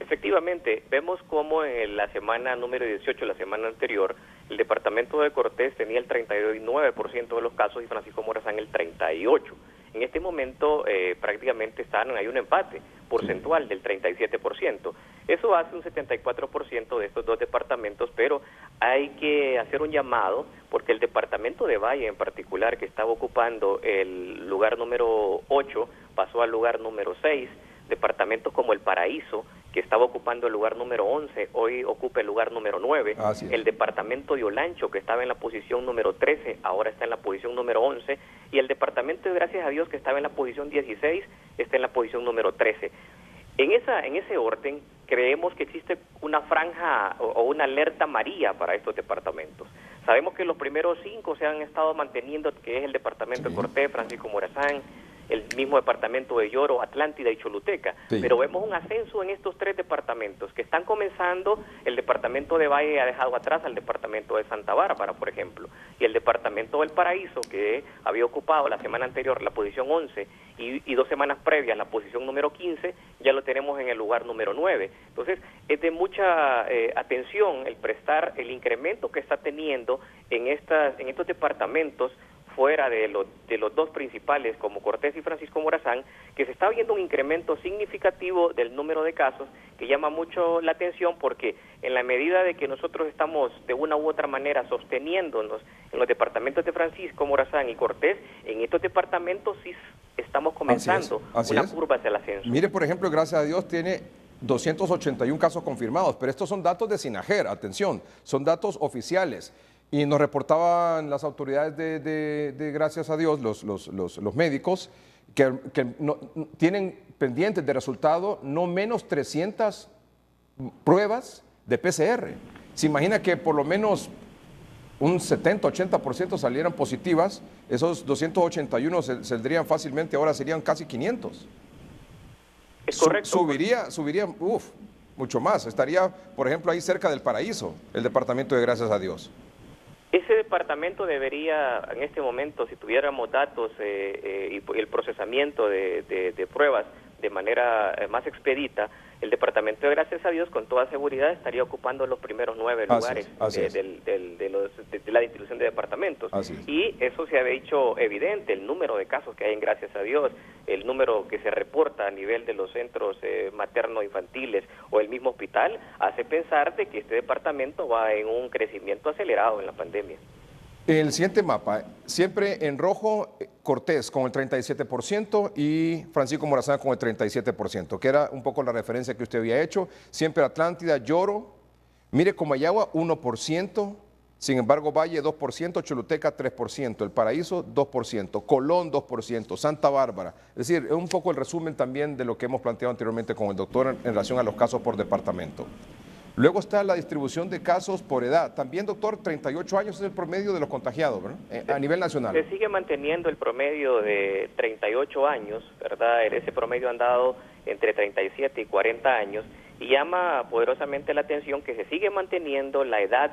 A: Efectivamente, vemos como en la semana número 18, la semana anterior, el departamento de Cortés tenía el 39% de los casos y Francisco Morazán el 38%. En este momento prácticamente hay un empate porcentual del 37%. Eso hace un 74% de estos dos departamentos, pero hay que hacer un llamado porque el departamento de Valle en particular, que estaba ocupando el lugar número 8, pasó al lugar número 6, departamentos como El Paraíso, que estaba ocupando el lugar número 11, hoy ocupa el lugar número 9. El departamento de Olancho, que estaba en la posición número 13, ahora está en la posición número 11. Y el departamento de Gracias a Dios, que estaba en la posición 16, está en la posición número 13. En ese orden, creemos que existe una franja o una alerta amarilla para estos departamentos. Sabemos que los primeros 5 se han estado manteniendo, que es el departamento de Cortés, Francisco Morazán, el mismo departamento de Lloro, Atlántida y Choluteca, pero vemos un ascenso en estos 3 departamentos que están comenzando. El departamento de Valle ha dejado atrás al departamento de Santa Bárbara, por ejemplo, y el departamento del Paraíso, que había ocupado la semana anterior la posición 11 y 2 semanas previas la posición número 15, ya lo tenemos en el lugar número 9. Entonces, es de mucha atención el prestar el incremento que está teniendo en estos departamentos, fuera de los 2 principales como Cortés y Francisco Morazán, que se está viendo un incremento significativo del número de casos que llama mucho la atención, porque en la medida de que nosotros estamos de una u otra manera sosteniéndonos en los departamentos de Francisco Morazán y Cortés, en estos departamentos sí estamos comenzando una curva hacia el ascenso.
B: Mire, por ejemplo, Gracias a Dios tiene 281 casos confirmados, pero estos son datos de SINAGER, atención, son datos oficiales. Y nos reportaban las autoridades de Gracias a Dios, los médicos, que tienen pendientes de resultado no menos 300 pruebas de PCR. Se imagina que por lo menos un 70-80% salieran positivas, esos 281 saldrían fácilmente, ahora serían casi 500.
A: Es correcto.
B: Subiría mucho más. Estaría, por ejemplo, ahí cerca del Paraíso, el departamento de Gracias a Dios.
A: Ese departamento debería, en este momento, si tuviéramos datos y el procesamiento de pruebas de manera más expedita, el departamento de Gracias a Dios con toda seguridad estaría ocupando los primeros 9 lugares de la distribución de departamentos. Y eso se ha hecho evidente, el número de casos que hay en Gracias a Dios, el número que se reporta a nivel de los centros materno-infantiles o el mismo hospital, hace pensar de que este departamento va en un crecimiento acelerado en la pandemia.
B: El siguiente mapa, siempre en rojo, Cortés con el 37% y Francisco Morazán con el 37%, que era un poco la referencia que usted había hecho. Siempre Atlántida, Lloro, mire Comayagua 1%, sin embargo Valle 2%, Choluteca 3%, El Paraíso 2%, Colón 2%, Santa Bárbara. Es decir, es un poco el resumen también de lo que hemos planteado anteriormente con el doctor en relación a los casos por departamento. Luego está la distribución de casos por edad. También, doctor, 38 años es el promedio de los contagiados, ¿verdad? A nivel nacional.
A: Se sigue manteniendo el promedio de 38 años, ¿verdad? Ese promedio ha andado entre 37 y 40 años y llama poderosamente la atención que se sigue manteniendo la edad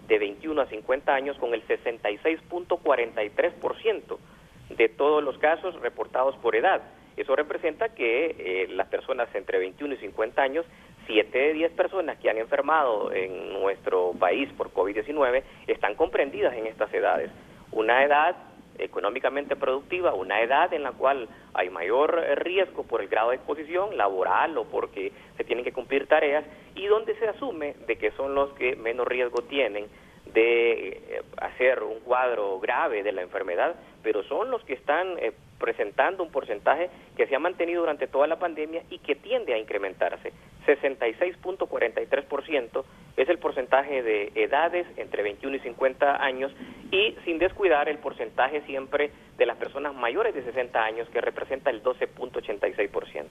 A: de 21 a 50 años con el 66.43% de todos los casos reportados por edad. Eso representa que las personas entre 21 y 50 años, 7 de 10 personas que han enfermado en nuestro país por COVID-19 están comprendidas en estas edades. Una edad económicamente productiva, una edad en la cual hay mayor riesgo por el grado de exposición laboral o porque se tienen que cumplir tareas y donde se asume de que son los que menos riesgo tienen de hacer un cuadro grave de la enfermedad, pero son los que están presentando un porcentaje que se ha mantenido durante toda la pandemia y que tiende a incrementarse. 66.43% es el porcentaje de edades entre 21 y 50 años y sin descuidar el porcentaje siempre de las personas mayores de 60 años que representa el 12.86%.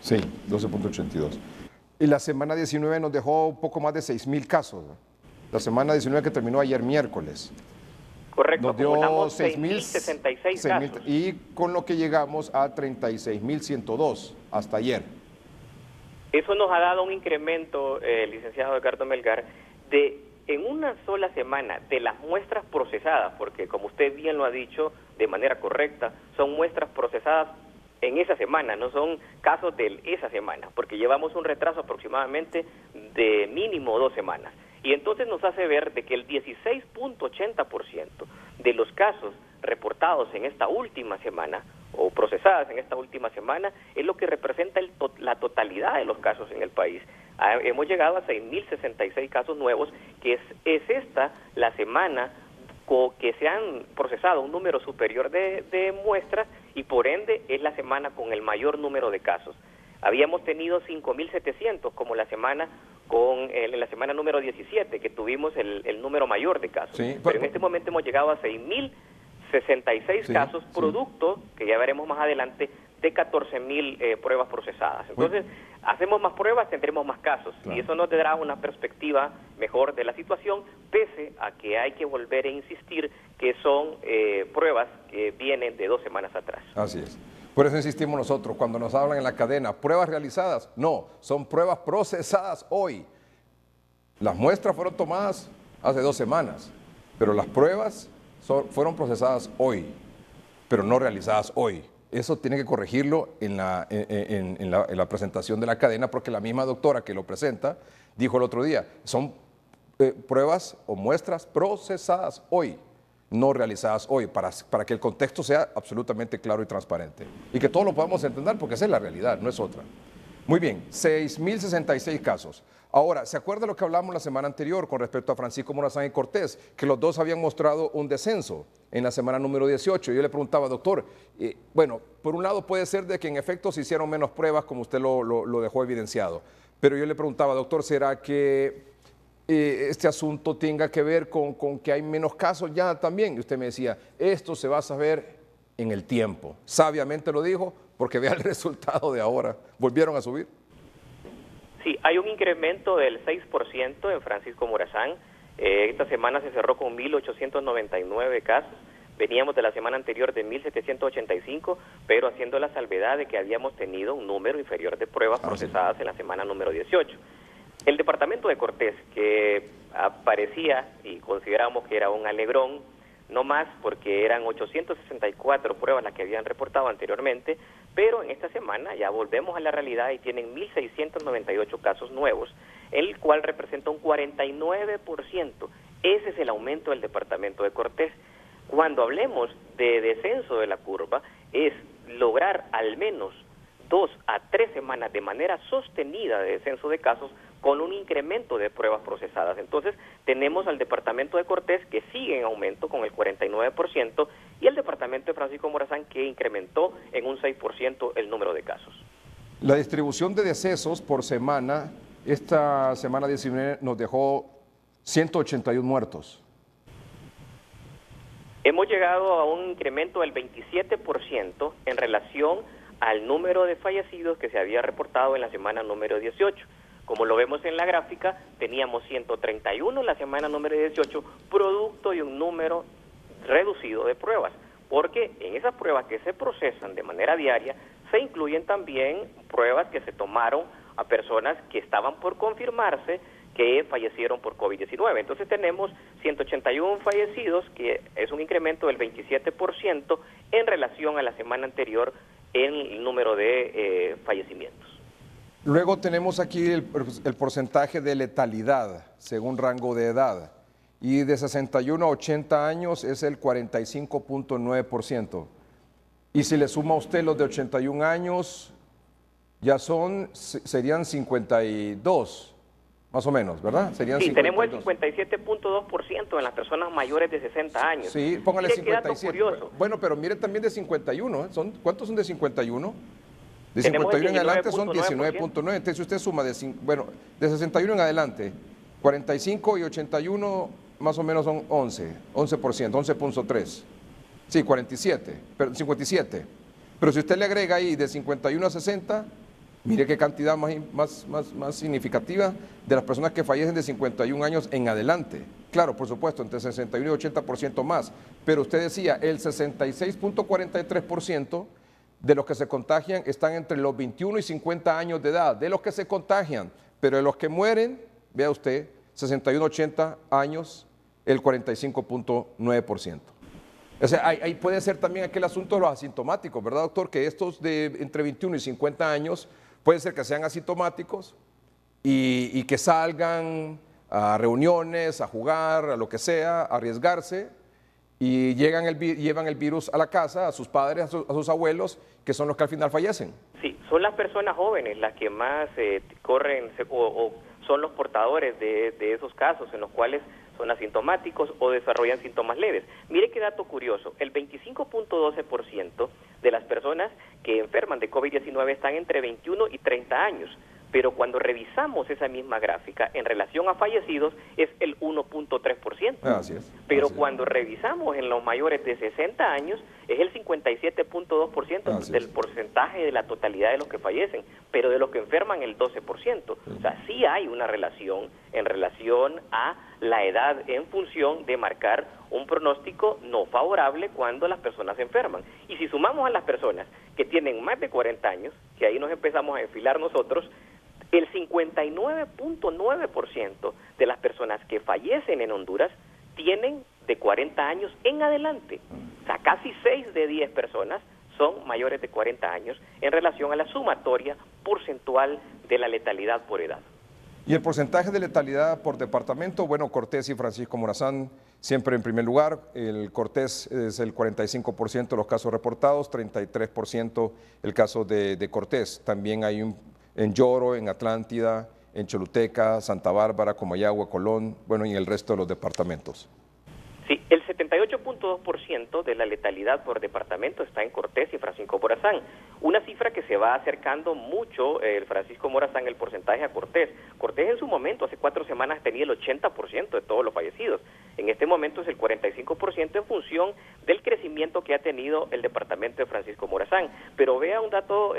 B: Sí, 12.82. Y la semana 19 nos dejó un poco más de 6,000 casos, ¿no? La semana 19 que terminó ayer miércoles.
A: Correcto,
B: nos dio
A: 6.066 casos.
B: Y con lo que llegamos a 36.102 hasta ayer.
A: Eso nos ha dado un incremento, licenciado Edgardo Melgar, de en una sola semana de las muestras procesadas, porque como usted bien lo ha dicho de manera correcta, son muestras procesadas en esa semana, no son casos de esa semana, porque llevamos un retraso aproximadamente de mínimo 2 semanas. Y entonces nos hace ver de que el 16.80% de los casos reportados en esta última semana o procesadas en esta última semana es lo que representa la totalidad de los casos en el país. Hemos llegado a 6.066 casos nuevos, que es esta la semana que se han procesado un número superior de muestras y por ende es la semana con el mayor número de casos. Habíamos tenido 5.700 como en la semana número 17, que tuvimos el número mayor de casos. Sí, pero en este momento hemos llegado a 6.066 casos, producto, que ya veremos más adelante, de 14.000 pruebas procesadas. Entonces, hacemos más pruebas, tendremos más casos. Claro. Y eso nos dará una perspectiva mejor de la situación, pese a que hay que volver a insistir que son pruebas que vienen de 2 semanas atrás.
B: Así es. Por eso insistimos nosotros, cuando nos hablan en la cadena, pruebas realizadas, no, son pruebas procesadas hoy. Las muestras fueron tomadas hace 2 semanas, pero las pruebas fueron procesadas hoy, pero no realizadas hoy. Eso tiene que corregirlo en la presentación de la cadena, porque la misma doctora que lo presenta dijo el otro día, son pruebas o muestras procesadas hoy, no realizadas hoy, para que el contexto sea absolutamente claro y transparente. Y que todos lo podamos entender, porque esa es la realidad, no es otra. Muy bien, 6.066 casos. Ahora, ¿se acuerda lo que hablamos la semana anterior con respecto a Francisco Morazán y Cortés? Que los dos habían mostrado un descenso en la semana número 18. Yo le preguntaba, doctor, bueno, por un lado puede ser de que en efecto se hicieron menos pruebas, como usted lo dejó evidenciado. Pero yo le preguntaba, doctor, ¿será que este asunto tenga que ver con que hay menos casos ya también? Y usted me decía, esto se va a saber en el tiempo. Sabiamente lo dijo, porque vea el resultado de ahora. ¿Volvieron a subir?
A: Sí, hay un incremento del 6% en Francisco Morazán. Esta semana se cerró con 1.899 casos. Veníamos de la semana anterior de 1.785, pero haciendo la salvedad de que habíamos tenido un número inferior de pruebas procesadas en la semana número 18. El departamento de Cortés, que aparecía y consideramos que era un alegrón, no más porque eran 864 pruebas las que habían reportado anteriormente, pero en esta semana ya volvemos a la realidad y tienen 1.698 casos nuevos, el cual representa un 49%. Ese es el aumento del departamento de Cortés. Cuando hablemos de descenso de la curva, es lograr al menos 2 a 3 semanas de manera sostenida de descenso de casos con un incremento de pruebas procesadas. Entonces, tenemos al departamento de Cortés que sigue en aumento con el 49% y el departamento de Francisco Morazán que incrementó en un 6% el número de casos.
B: La distribución de decesos por semana, esta semana 19 nos dejó 181 muertos.
A: Hemos llegado a un incremento del 27% en relación al número de fallecidos que se había reportado en la semana número 18. Como lo vemos en la gráfica, teníamos 131 en la semana número 18, producto de un número reducido de pruebas, porque en esas pruebas que se procesan de manera diaria, se incluyen también pruebas que se tomaron a personas que estaban por confirmarse que fallecieron por COVID-19. Entonces tenemos 181 fallecidos, que es un incremento del 27% en relación a la semana anterior en el número de fallecimientos.
B: Luego tenemos aquí el porcentaje de letalidad según rango de edad, y de 61 a 80 años es el 45.9%. Y si le suma a usted los de 81 años, ya serían 52, más o menos, ¿verdad? Serían
A: sí,
B: 52.
A: Tenemos el 57.2% en las personas mayores de 60 años.
B: Sí, póngale 57. Bueno, pero mire también de 51, ¿eh? ¿Cuántos son de 51? De 51 en adelante son 19.9. Entonces si usted suma de 61 en adelante, 45 y 81 más o menos son 11%, 11.3. Sí, 57. Pero si usted le agrega ahí de 51 a 60, mire qué cantidad más significativa de las personas que fallecen de 51 años en adelante. Claro, por supuesto, entre 61 y 80% más. Pero usted decía, el 66.43% de los que se contagian están entre los 21 y 50 años de edad, de los que se contagian, pero de los que mueren, vea usted, 61 a 80 años, el 45.9%. O sea, ahí puede ser también aquel asunto de los asintomáticos, ¿verdad, doctor? Que estos de entre 21 y 50 años puede ser que sean asintomáticos y que salgan a reuniones, a jugar, a lo que sea, a arriesgarse y llevan el virus a la casa, a sus padres, a sus abuelos, que son los que al final fallecen.
A: Sí, son las personas jóvenes las que más corren o son los portadores de esos casos en los cuales son asintomáticos o desarrollan síntomas leves. Mire qué dato curioso, el 25.12% de las personas que enferman de COVID-19 están entre 21 y 30 años, pero cuando revisamos esa misma gráfica en relación a fallecidos es el 1.3%.
B: Así es.
A: Pero cuando revisamos en los mayores de 60 años es el 57.2% del porcentaje de la totalidad de los que fallecen, pero de los que enferman el 12%. O sea, sí hay una relación en relación a la edad en función de marcar un pronóstico no favorable cuando las personas se enferman. Y si sumamos a las personas que tienen más de 40 años, que ahí nos empezamos a enfilar nosotros, el 59.9% de las personas que fallecen en Honduras tienen de 40 años en adelante. O sea, casi 6 de 10 personas son mayores de 40 años en relación a la sumatoria porcentual de la letalidad por edad.
B: Y el porcentaje de letalidad por departamento, bueno, Cortés y Francisco Morazán siempre en primer lugar. El Cortés es el 45% de los casos reportados, 33% el caso de Cortés. También hay en Lloro, en Atlántida, en Choluteca, Santa Bárbara, Comayagua, Colón, bueno, y en el resto de los departamentos.
A: Sí, el 78.2% de la letalidad por departamento está en Cortés y Francisco Morazán. Una cifra que se va acercando mucho, el Francisco Morazán, el porcentaje a Cortés. Cortés en su momento, hace 4 semanas, tenía el 80% de todos los fallecidos. En este momento es el 45% en función del crecimiento que ha tenido el departamento de Francisco Morazán. Pero vea un dato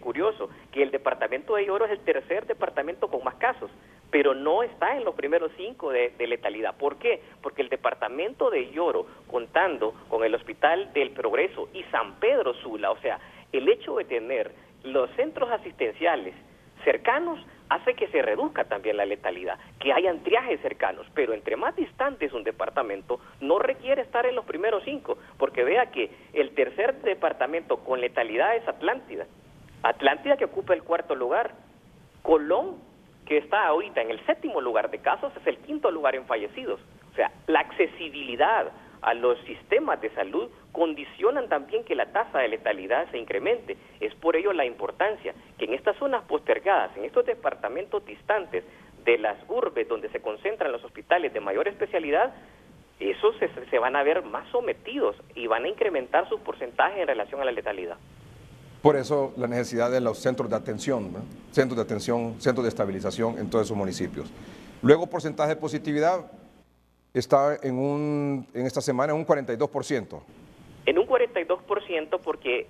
A: curioso, que el departamento de Lloro es el tercer departamento con más casos, pero no está en los primeros 5 de letalidad. ¿Por qué? Porque el departamento de Lloro, contando con el Hospital del Progreso y San Pedro Sula, o sea, el hecho de tener los centros asistenciales cercanos hace que se reduzca también la letalidad, que hayan triajes cercanos, pero entre más distante es un departamento, no requiere estar en los primeros 5, porque vea que el tercer departamento con letalidad es Atlántida, que ocupa el 4º lugar, Colón, que está ahorita en el 7º lugar de casos, es el 5º lugar en fallecidos. O sea, la accesibilidad a los sistemas de salud condicionan también que la tasa de letalidad se incremente. Es por ello la importancia que en estas zonas postergadas, en estos departamentos distantes de las urbes donde se concentran los hospitales de mayor especialidad, esos se van a ver más sometidos y van a incrementar sus porcentajes en relación a la letalidad.
B: Por eso la necesidad de los centros de atención, ¿no? Centros de atención, centros de estabilización en todos esos municipios. Luego, porcentaje de positividad está en esta semana en un 42%. En un 42% porque,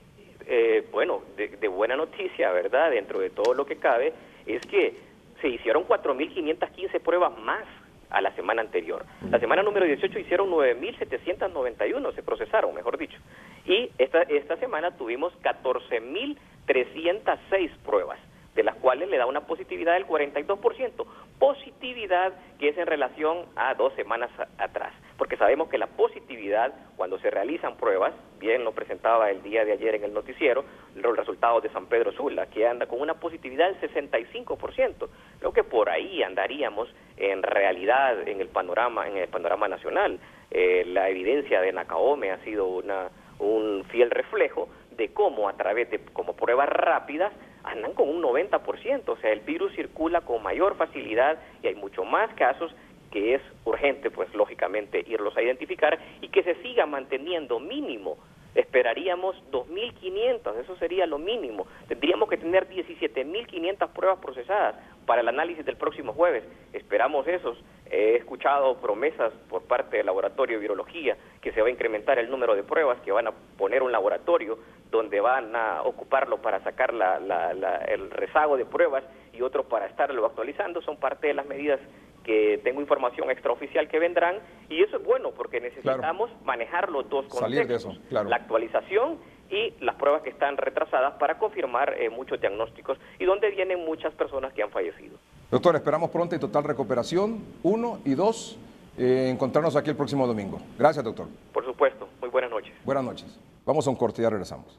B: bueno, de buena noticia, ¿verdad? Dentro de todo lo que cabe, es que se hicieron 4.515 pruebas más a la semana anterior. La semana número 18 hicieron 9.791, se procesaron, mejor dicho. Y esta semana tuvimos 14.306 pruebas, de las cuales le da una positividad del 42%. Positividad que es en relación a 2 semanas atrás, porque sabemos que la positividad, cuando se realizan pruebas, bien lo presentaba el día de ayer en el noticiero, los resultados de San Pedro Sula, que anda con una positividad del 65%. Creo que por ahí andaríamos en realidad en el panorama nacional. La evidencia de Nacaome ha sido un fiel reflejo de cómo a través de como pruebas rápidas andan con un 90%, o sea, el virus circula con mayor facilidad y hay mucho más casos que es urgente, pues lógicamente, irlos a identificar y que se siga manteniendo mínimo. Esperaríamos 2.500, eso sería lo mínimo. Tendríamos que tener 17.500 pruebas procesadas para el análisis del próximo jueves. Esperamos esos. He escuchado promesas por parte del Laboratorio de Virología que se va a incrementar el número de pruebas, que van a poner un laboratorio donde van a ocuparlo para sacar el rezago de pruebas y otro para estarlo actualizando. Son parte de las medidas que tengo información extraoficial que vendrán, y eso es bueno porque necesitamos manejar los dos contextos, salir de eso, la actualización y las pruebas que están retrasadas para confirmar muchos diagnósticos y donde vienen muchas personas que han fallecido. Doctor, esperamos pronta y total recuperación, 1 y 2, encontrarnos aquí el próximo domingo. Gracias, doctor.
A: Por supuesto. Muy Buenas noches.
B: Buenas noches. Vamos a un corte y ya regresamos.